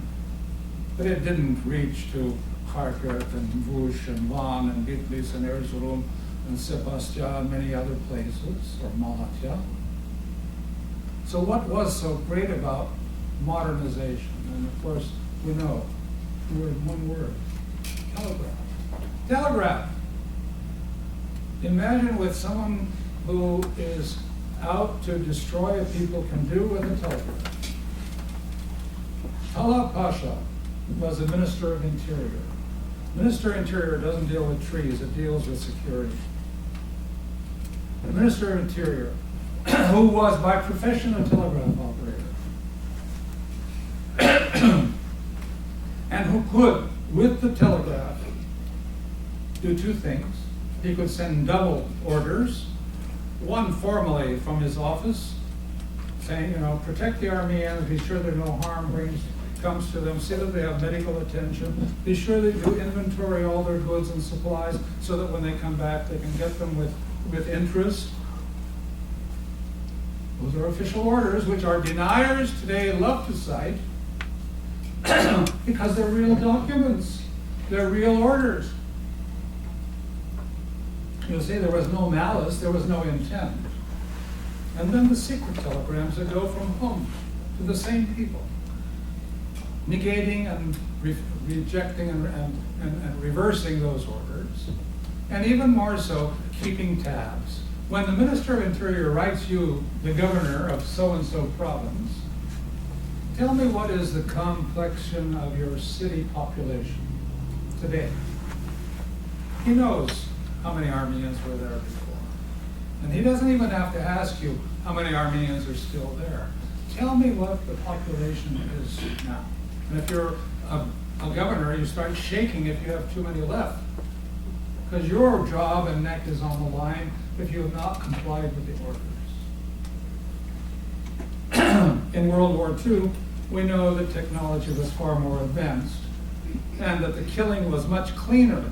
D: but it didn't reach to Kharkiv and Vush and Van and Bitlis and Erzurum and Sebastia and many other places, or Malatya. So what was so great about modernization? And of course, we know, one word, telegraph. Telegraph. Imagine with someone who is out to destroy a people can do with a telegraph. Talat Pasha was the Minister of Interior. Minister of Interior doesn't deal with trees, it deals with security. The Minister of Interior, who was by profession a telegraph operator, and who could, with the telegraph, do two things. He could send double orders, one formally from his office, saying, protect the Armenians, be sure that no harm comes to them, see that they have medical attention, be sure they do inventory all their goods and supplies so that when they come back they can get them with interest. Those are official orders, which our deniers today love to cite because they're real documents, they're real orders. You'll see there was no malice, there was no intent. And then the secret telegrams that go from home to the same people, negating and rejecting and reversing those orders, and even more so, keeping tabs. When the Minister of Interior writes you, the governor of so-and-so province, tell me what is the complexion of your city population today. He knows how many Armenians were there before. And he doesn't even have to ask you how many Armenians are still there. Tell me what the population is now. And if you're a governor, you start shaking if you have too many left. Because your job and neck is on the line if you have not complied with the orders. In World War II, we know that technology was far more advanced and that the killing was much cleaner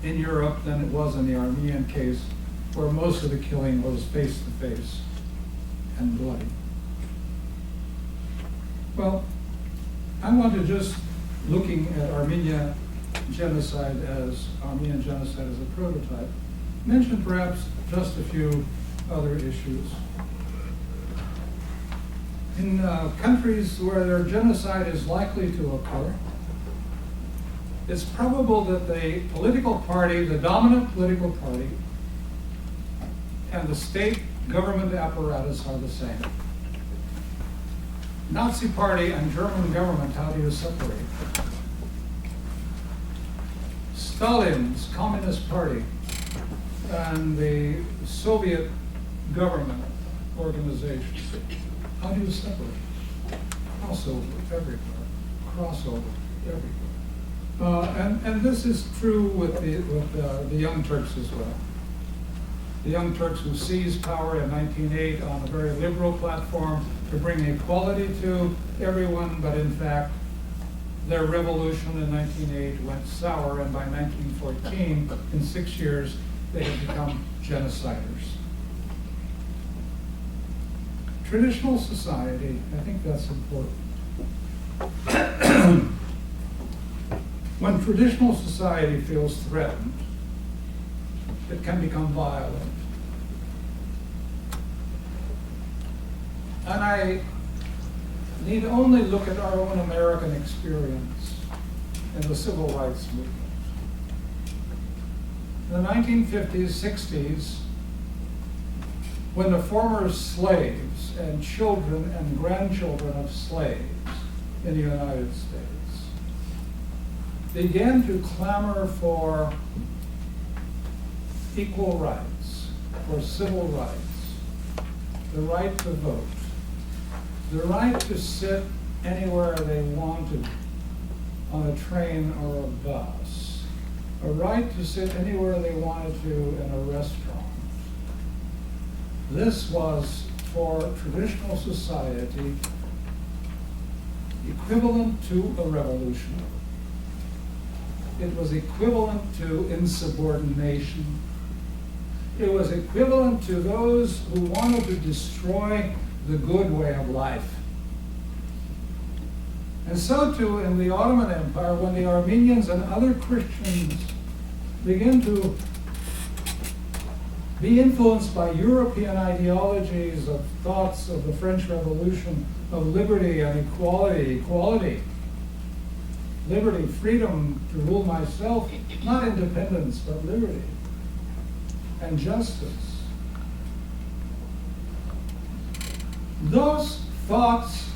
D: in Europe than it was in the Armenian case, where most of the killing was face-to-face and bloody. Well, I want to just, looking at Armenian genocide as a prototype, mention perhaps just a few other issues. In countries where their genocide is likely to occur, it's probable that the political party, the dominant political party, and the state government apparatus are the same. Nazi party and German government, how do you separate? Stalin's Communist Party and the Soviet government organization, how do you separate? Crossover everywhere, crossover everywhere. And this is true with the Young Turks as well. The Young Turks who seized power in 1908 on a very liberal platform to bring equality to everyone, but in fact, their revolution in 1908 went sour, and by 1914, in 6 years, they had become genociders. Traditional society, I think that's important. When traditional society feels threatened, it can become violent. And I need only look at our own American experience in the civil rights movement. In the 1950s, 60s, when the former slaves and children and grandchildren of slaves in the United States began to clamor for equal rights, for civil rights, the right to vote, the right to sit anywhere they wanted on a train or a bus, a right to sit anywhere they wanted to in a restaurant. This was, for traditional society, equivalent to a revolution. it was equivalent to insubordination. It was equivalent to those who wanted to destroy the good way of life. And so too in the Ottoman Empire, when the Armenians and other Christians begin to be influenced by European ideologies of thoughts of the French Revolution, of liberty and equality, liberty, freedom to rule myself, not independence, but liberty and justice. Those thoughts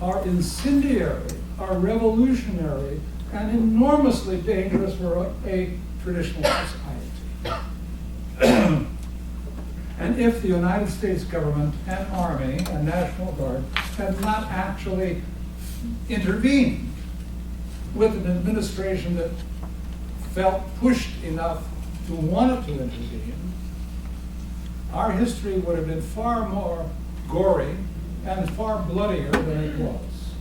D: are incendiary, are revolutionary, and enormously dangerous for a traditional society. And if the United States government and Army and National Guard had not actually intervened with an administration that felt pushed enough to want to intervene, our history would have been far more gory and far bloodier than it was.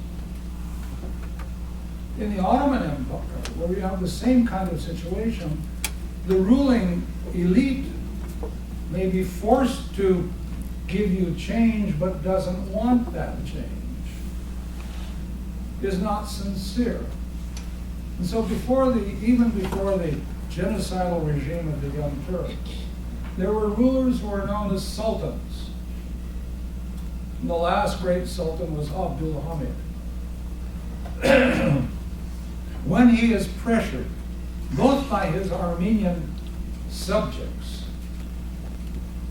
D: In the Ottoman Empire, where we have the same kind of situation, the ruling elite may be forced to give you change but doesn't want that change, is not sincere. And so even before the genocidal regime of the Young Turks, there were rulers who were known as sultans. And the last great sultan was Abdul Hamid. When he is pressured, both by his Armenian subjects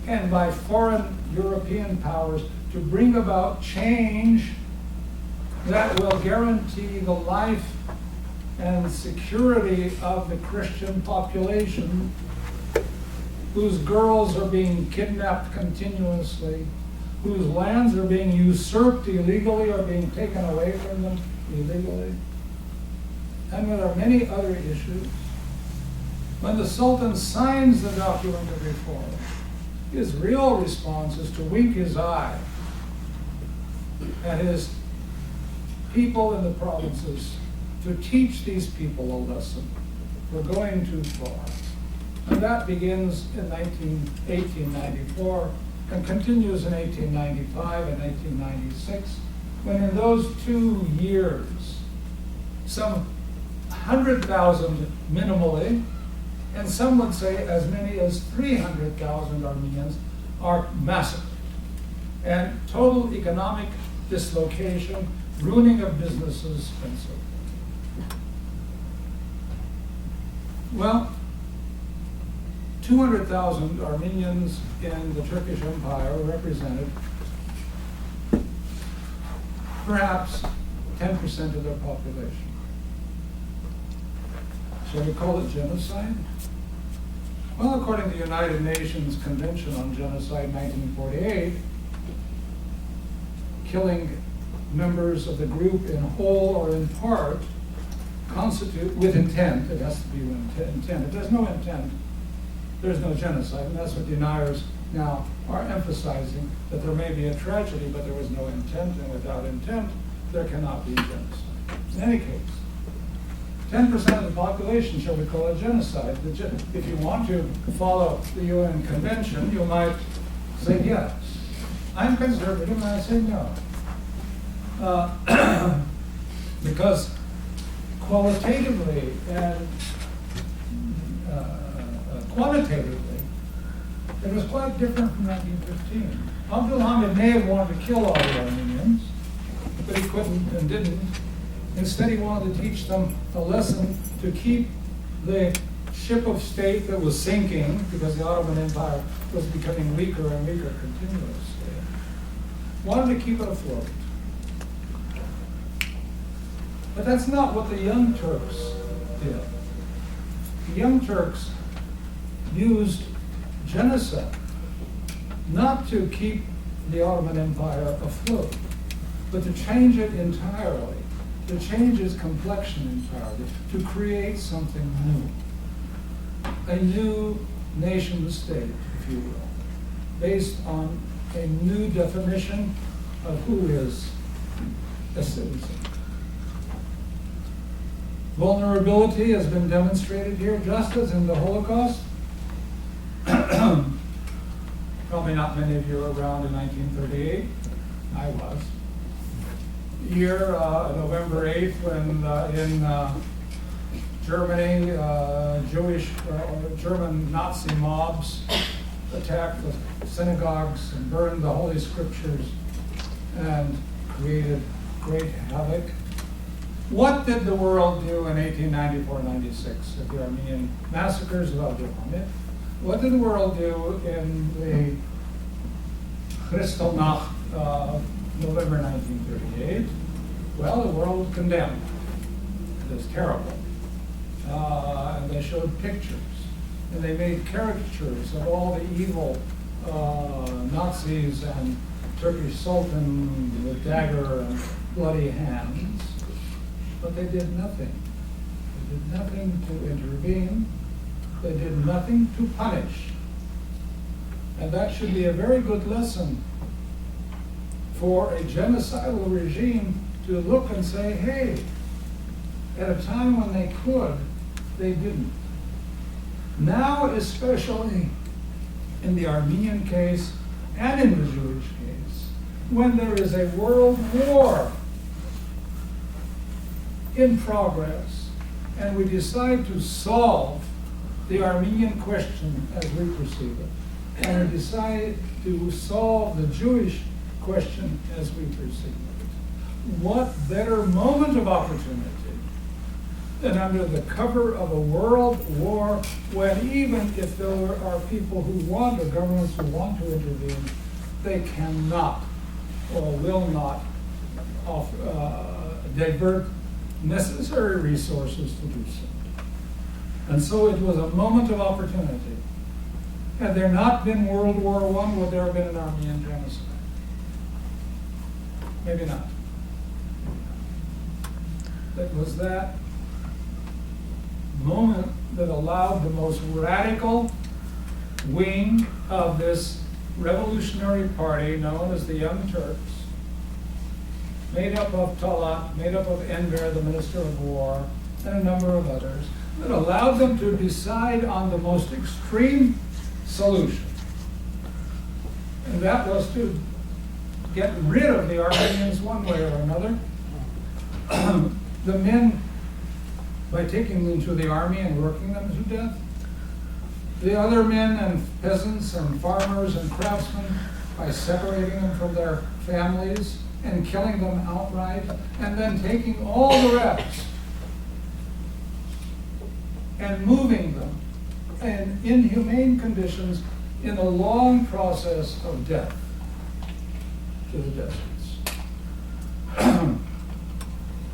D: and by foreign European powers to bring about change that will guarantee the life and security of the Christian population, whose girls are being kidnapped continuously, whose lands are being usurped illegally or being taken away from them illegally. And there are many other issues. When the Sultan signs the document of reform, his real response is to wink his eye at his people in the provinces, to teach these people a lesson. We're going too far. And that begins in 1894 and continues in 1895 and 1896, when in those 2 years, some 100,000 minimally, and some would say as many as 300,000 Armenians are massacred. And total economic dislocation, ruining of businesses, and so forth. Well, 200,000 Armenians in the Turkish Empire represented perhaps 10% of their population. Shall we call it genocide? Well, according to the United Nations Convention on Genocide 1948, killing members of the group in whole or in part constitute, with intent, it has to be with intent. If there's no intent, there's no genocide, and that's what deniers now are emphasizing, that there may be a tragedy, but there was no intent, and without intent, there cannot be genocide. In any case, 10% of the population, shall we call it genocide? If you want to follow the UN Convention, you might say yes. I'm conservative, and I say no. Because qualitatively and quantitatively, it was quite different from 1915. Abdul Hamid may have wanted to kill all the Armenians, but he couldn't and didn't. Instead, he wanted to teach them a lesson to keep the ship of state that was sinking, because the Ottoman Empire was becoming weaker and weaker continuously, wanted to keep it afloat. But that's not what the Young Turks did. The Young Turks used genocide not to keep the Ottoman Empire afloat, but to change it entirely, to change its complexion entirely, to create something new. A new nation state, if you will, based on a new definition of who is a citizen. Vulnerability has been demonstrated here, just as in the Holocaust. Probably not many of you were around in 1938. I was. Here, November 8th, when in Germany, German Nazi mobs attacked the synagogues and burned the Holy Scriptures and created great havoc. What did the world do in 1894-96 at the Armenian massacres of Al-Jawamit? What did the world do in the Kristallnacht of November 1938? Well, the world condemned. It was terrible. And they showed pictures. And they made caricatures of all the evil Nazis and Turkish Sultan with dagger and bloody hands. But they did nothing. They did nothing to intervene. They did nothing to punish. And that should be a very good lesson for a genocidal regime to look and say, hey, at a time when they could, they didn't. Now, especially in the Armenian case and in the Jewish case, when there is a world war in progress, and we decide to solve the Armenian question as we perceive it, and we decide to solve the Jewish question as we perceive it, what better moment of opportunity than under the cover of a world war, when even if there are people who want, or governments who want to intervene, they cannot or will not divert necessary resources to do so. And so it was a moment of opportunity. Had there not been World War I, would there have been an Armenian genocide? Maybe not. It was that moment that allowed the most radical wing of this revolutionary party, known as the Young Turks, made up of Talat, made up of Enver, the Minister of War, and a number of others, that allowed them to decide on the most extreme solution. And that was to get rid of the Armenians one way or another. The men, by taking them to the army and working them to death. The other men and peasants and farmers and craftsmen, by separating them from their families and killing them outright, and then taking all the rest and moving them in inhumane conditions in a long process of death to the deserts.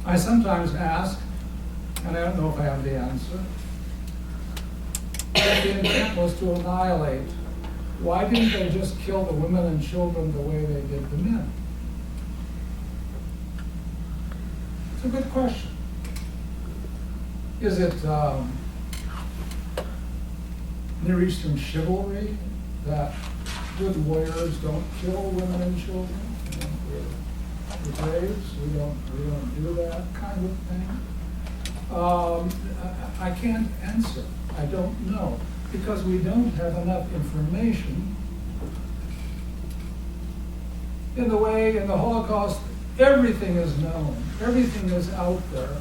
D: I sometimes ask, and I don't know if I have the answer, if the intent was to annihilate, why didn't they just kill the women and children the way they did the men? It's a good question. Is it Near Eastern chivalry that good warriors don't kill women and children? We're braves, we don't do that kind of thing. I can't answer. I don't know, because we don't have enough information. In the way, in the Holocaust, everything is known. Everything is out there.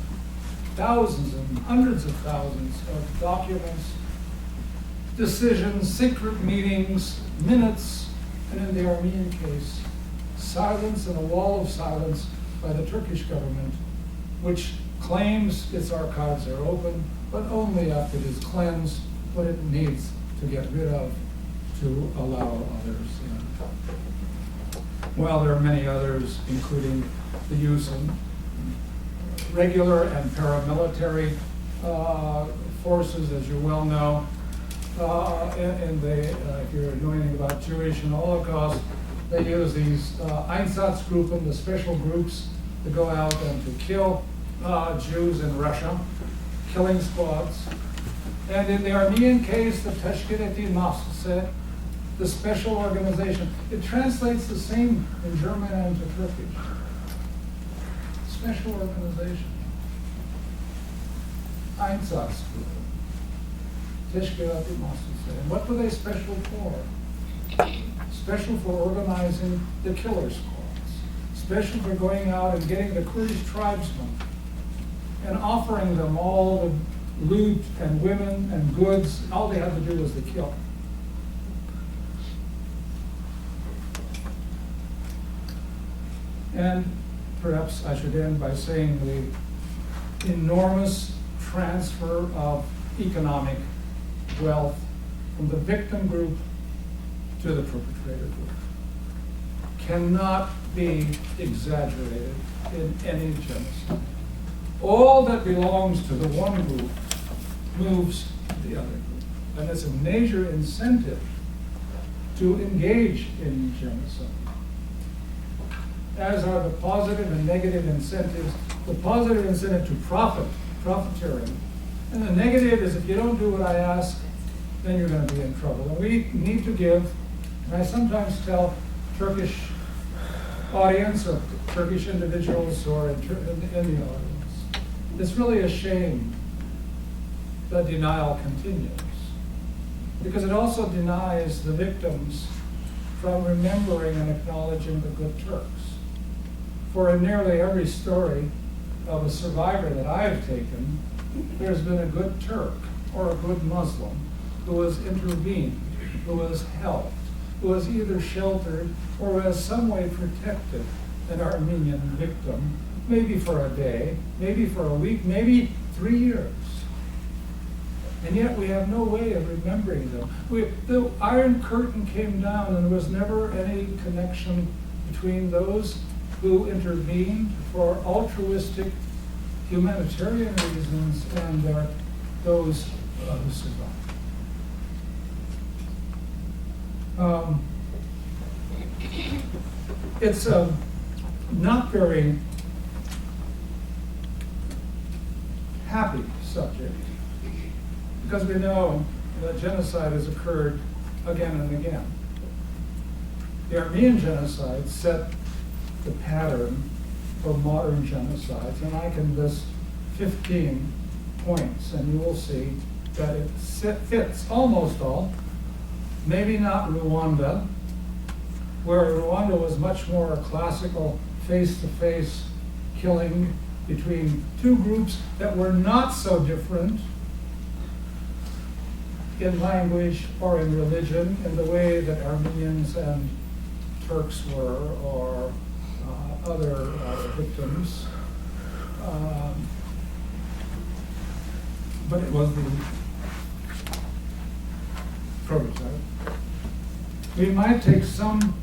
D: Thousands and hundreds of thousands of documents, decisions, secret meetings, minutes, and in the Armenian case, silence and a wall of silence by the Turkish government, which claims its archives are open, but only after it is cleansed what it needs to get rid of to allow others in. Well, there are many others, including the use of regular and paramilitary forces, as you well know. If you're knowing about Jewish and Holocaust, they use these Einsatzgruppen, the special groups, to go out and to kill Jews in Russia, killing squads. And in the Armenian case, the Teşkilat-i Mahsuset, the special organization, it translates the same in German and to Turkish. Special organization. Einsatzgruppen. Teşkilat-i-Mahsusa. And what were they special for? Special for organizing the killer squads. Special for going out and getting the Kurdish tribesmen and offering them all the loot and women and goods. All they had to do was to kill. And perhaps I should end by saying the enormous transfer of economic wealth from the victim group to the perpetrator group cannot be exaggerated in any genocide. All that belongs to the one group moves to the other group. And it's a major incentive to engage in genocide. As are the positive and negative incentives. The positive incentive to profiteering. And the negative is if you don't do what I ask, then you're going to be in trouble. And we need to give, and I sometimes tell Turkish audience or Turkish individuals who are in the audience, it's really a shame that denial continues. Because it also denies the victims from remembering and acknowledging the good Turks. For in nearly every story of a survivor that I've taken, there's been a good Turk or a good Muslim who has intervened, who has helped, who has either sheltered or has some way protected an Armenian victim, maybe for a day, maybe for a week, maybe 3 years. And yet we have no way of remembering them. The Iron Curtain came down and there was never any connection between those who intervened for altruistic humanitarian reasons and those who survived. It's a not very happy subject because we know that genocide has occurred again and again. The Armenian genocide set the pattern for modern genocides, and I can list 15 points, and you will see that it fits almost all. Maybe not Rwanda, where Rwanda was much more a classical face-to-face killing between two groups that were not so different in language or in religion in the way that Armenians and Turks were, or other victims. But it was the prototype. We might take some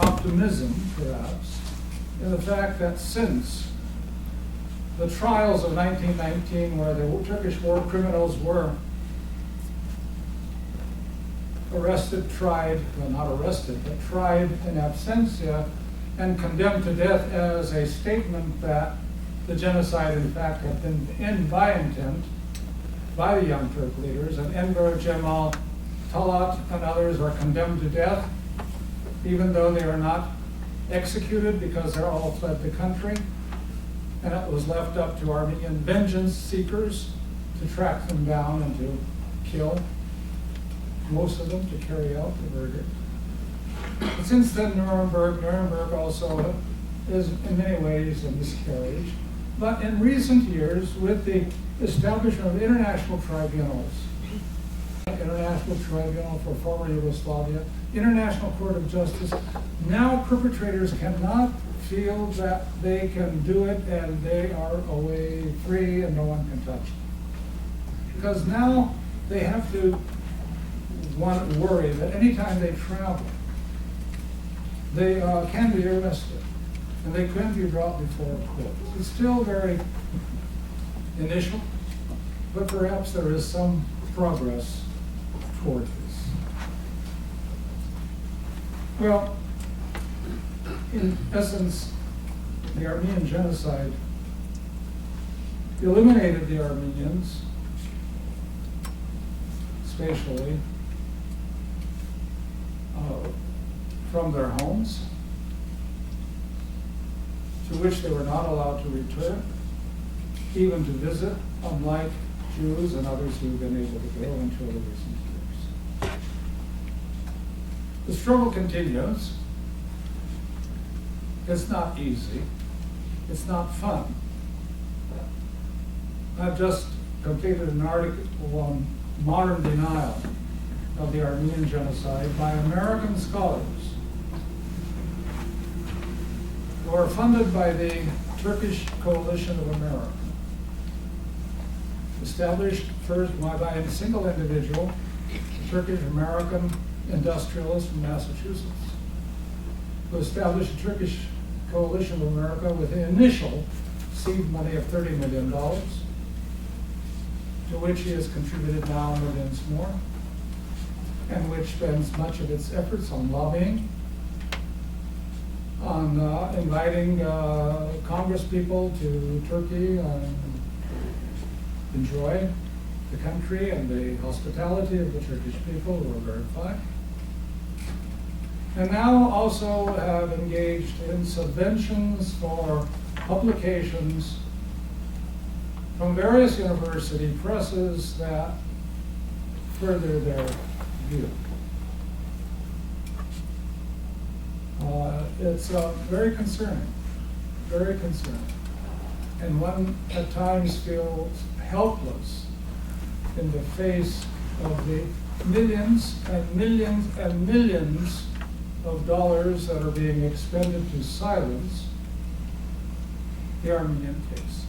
D: optimism, perhaps, in the fact that since the trials of 1919, where the Turkish war criminals were arrested, tried, well, not arrested, but tried in absentia and condemned to death as a statement that the genocide, in fact, had been in by intent by the Young Turk leaders, and Enver Cemal, Talat, and others are condemned to death, even though they are not executed because they're all fled the country. And it was left up to Armenian vengeance seekers to track them down and to kill most of them, to carry out the verdict. But since then, Nuremberg also is in many ways a miscarriage. But in recent years, with the establishment of international tribunals, International Tribunal for former Yugoslavia, International Court of Justice, now perpetrators cannot feel that they can do it and they are away free and no one can touch them. Because now they have to worry that anytime they travel, they can be arrested and they can be brought before a court. It's still very initial, but perhaps there is some progress toward this. Well, in essence, the Armenian genocide eliminated the Armenians spatially from their homes, to which they were not allowed to return, even to visit, unlike Jews and others who've been able to go until the recent years. The struggle continues. It's not easy. It's not fun. I've just completed an article on modern denial of the Armenian genocide by American scholars who are funded by the Turkish Coalition of America, established first by a single individual, a Turkish-American industrialist from Massachusetts, who established a Turkish Coalition of America with the initial seed money of $30 million, to which he has contributed now millions more, and which spends much of its efforts on lobbying, on inviting Congress people to Turkey and enjoy the country and the hospitality of the Turkish people, who are very fine. And now also have engaged in subventions for publications from various university presses that further their view. It's very concerning, and one at times feels helpless in the face of the millions and millions and millions of dollars that are being expended to silence the Armenian case,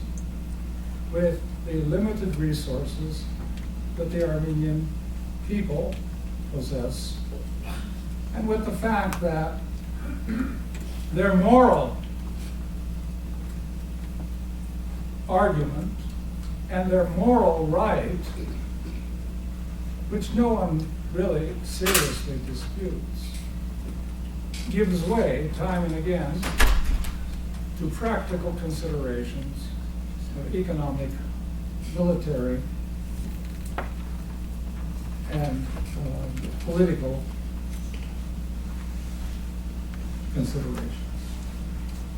D: with the limited resources that the Armenian people possess, and with the fact that their moral argument and their moral right, which no one really seriously disputes, gives way time and again to practical considerations of economic, military, and political considerations.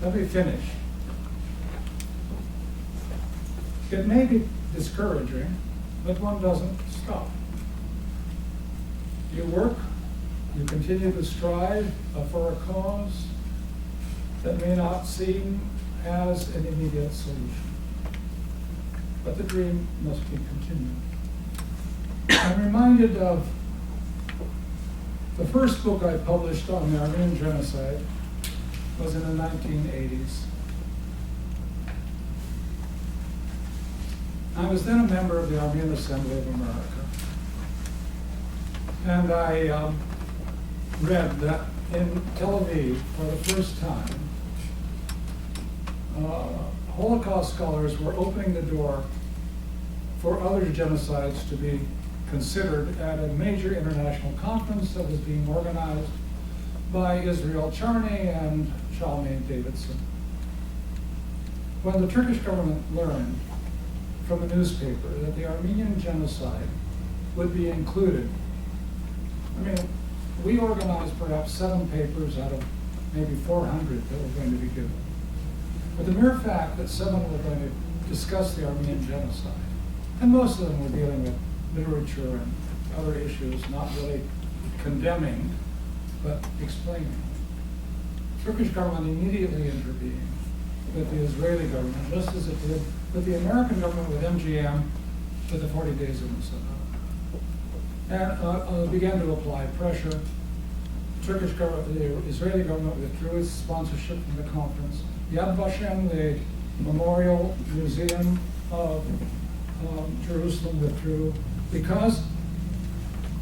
D: Let me finish. It may be discouraging, but one doesn't stop. You work, you continue to strive for a cause that may not seem as an immediate solution. But the dream must be continued. I'm reminded of the first book I published on the Armenian genocide was in the 1980s. I was then a member of the Armenian Assembly of America. And I read that in Tel Aviv, for the first time, Holocaust scholars were opening the door for other genocides to be considered at a major international conference that was being organized by Israel Charney and Shalmaine Davidson. When the Turkish government learned from a newspaper that the Armenian genocide would be included, I mean, we organized perhaps 7 papers out of maybe 400 that were going to be given. But the mere fact that 7 were going to discuss the Armenian genocide, and most of them were dealing with literature and other issues, not really condemning, but explaining. The Turkish government immediately intervened with the Israeli government, just as it did with the American government with MGM with the 40 Days of Saddam, and began to apply pressure. The Israeli government withdrew its sponsorship from the conference. Yad Vashem, the Memorial Museum of Jerusalem, withdrew because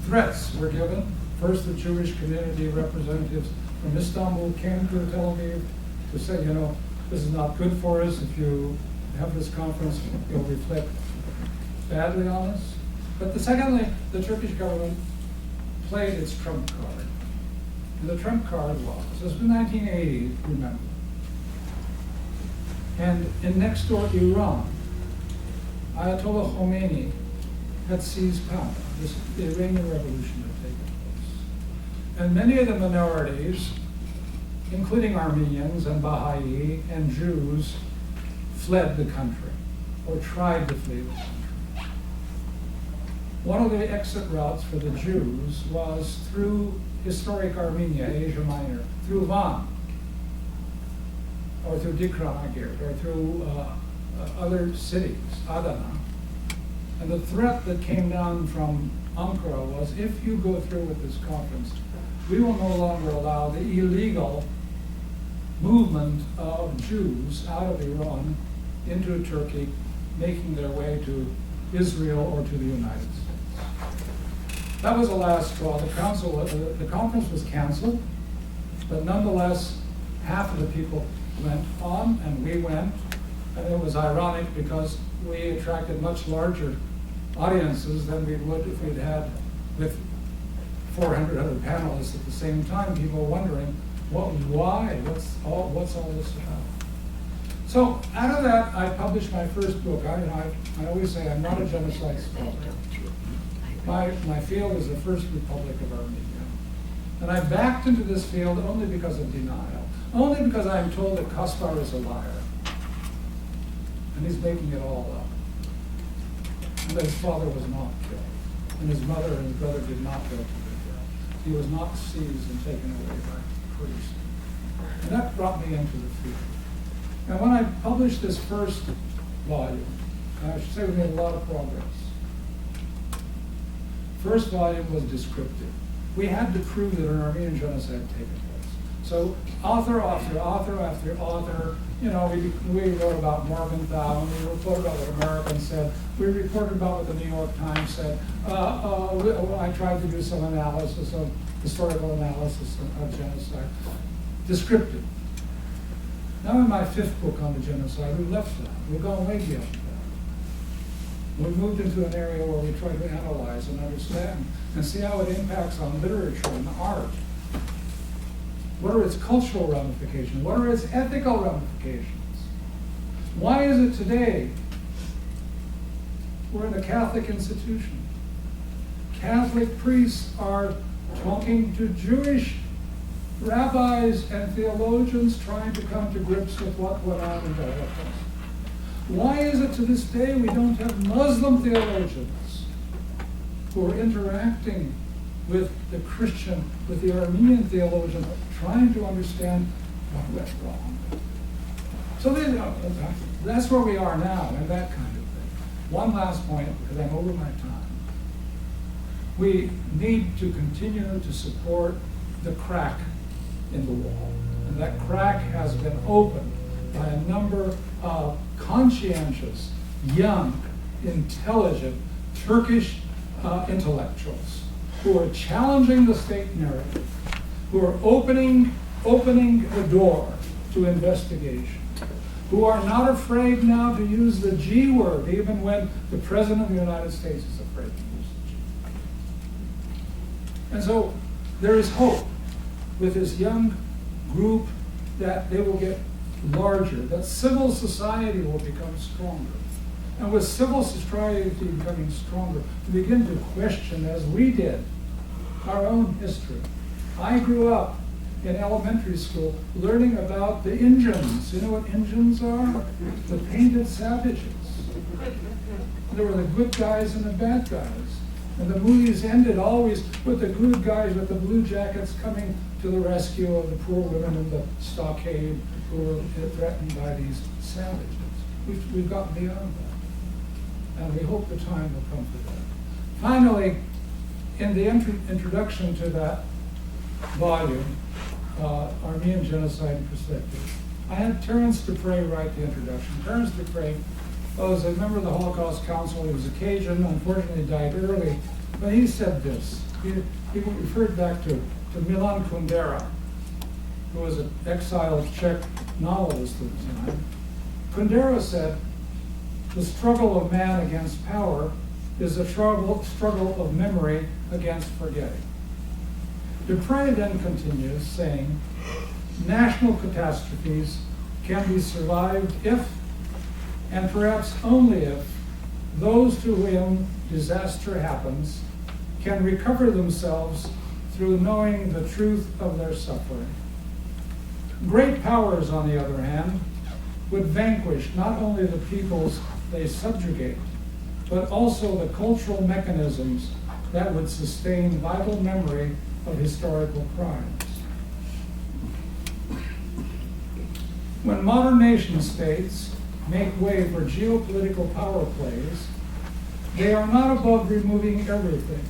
D: threats were given. First, the Jewish community representatives from Istanbul came to Tel Aviv to say, you know, this is not good for us. If you have this conference, it'll reflect badly on us. But secondly, the Turkish government played its trump card. And the trump card was, this was 1980, remember. And in next door Iran, Ayatollah Khomeini had seized power. The Iranian Revolution had taken place. And many of the minorities including Armenians and Baha'i and Jews, fled the country or tried to flee the country. One of the exit routes for the Jews was through historic Armenia, Asia Minor, through Van, or through Dikranagir, or through other cities, Adana. And the threat that came down from Ankara was, if you go through with this conference, we will no longer allow the illegal movement of Jews out of Iran into Turkey, making their way to Israel or to the United States. That was the last straw. The conference was canceled, but nonetheless, half of the people went on, and we went, and it was ironic because we attracted much larger audiences than we would if we'd had with 400 other panelists at the same time, people wondering, why? What's all this about? So out of that, I published my first book. I always say I'm not a genocide scholar. My field is the First Republic of Armenia. And I backed into this field only because of denial. Only because I'm told that Kaspar is a liar. And he's making it all up. And that his father was not killed. And his mother and his brother did not go to the jail. He was not seized and taken away by priests. And that brought me into the field. And when I published this first volume, and I should say we made a lot of progress. First volume was descriptive. We had to prove that an Armenian genocide had taken place. So author after author after author, we wrote about Morgenthau, and we reported about what Americans said. We reported about what the New York Times said. I tried to do some analysis of historical analysis of genocide. Descriptive. Now in my fifth book on the genocide, we left that. We've gone way beyond that. We moved into an area where we try to analyze and understand and see how it impacts on literature and art. What are its cultural ramifications? What are its ethical ramifications? Why is it today we're in a Catholic institution? Catholic priests are talking to Jewish rabbis and theologians trying to come to grips with what went on in the Holocaust. Why is it to this day we don't have Muslim theologians who are interacting with the Christian, with the Armenian theologian, trying to understand what went wrong? So that's where we are now, and that kind of thing. One last point, because I'm over my time. We need to continue to support the crack in the wall. And that crack has been opened by a number of conscientious, young, intelligent Turkish intellectuals who are challenging the state narrative, who are opening the door to investigation, who are not afraid now to use the G word, even when the President of the United States is afraid to use the G word. And so there is hope with this young group that they will get larger, that civil society will become stronger. And with civil society becoming stronger, to begin to question, as we did, our own history. I grew up in elementary school learning about the Injuns. You know what Injuns are? The painted savages. There were the good guys and the bad guys. And the movies ended always with the good guys with the blue jackets coming to the rescue of the poor women in the stockade who were threatened by these savages. We've gotten beyond that. And we hope the time will come for that. Finally, in the introduction to that volume, Armenian Genocide in Perspective, I had Terence Dupre write the introduction. Terence Dupre was a member of the Holocaust Council. He was a Cajun, unfortunately died early, but he said this. He referred back to Milan Kundera, who was an exiled Czech novelist at the time. Kundera said, "The struggle of man against power is a struggle of memory against forgetting." Dupre then continues saying, "National catastrophes can be survived if, and perhaps only if, those to whom disaster happens can recover themselves through knowing the truth of their suffering." Great powers, on the other hand, would vanquish not only the peoples they subjugate, but also the cultural mechanisms that would sustain vital memory of historical crimes. When modern nation states make way for geopolitical power plays, they are not above removing everything: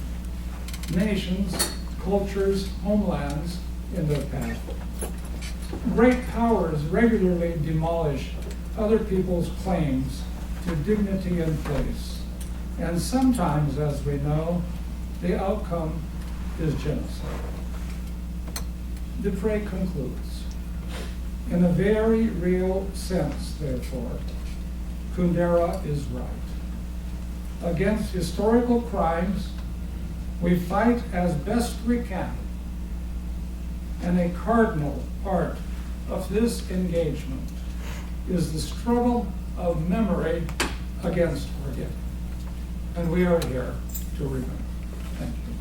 D: nations, cultures, homelands in their path. Great powers regularly demolish other people's claims to dignity and place, and sometimes, as we know, the outcome is genocide. Dupre concludes, in a very real sense, therefore, Kundera is right. Against historical crimes, we fight as best we can, and a cardinal part of this engagement is the struggle of memory against forgetting. And we are here to remember. Thank you.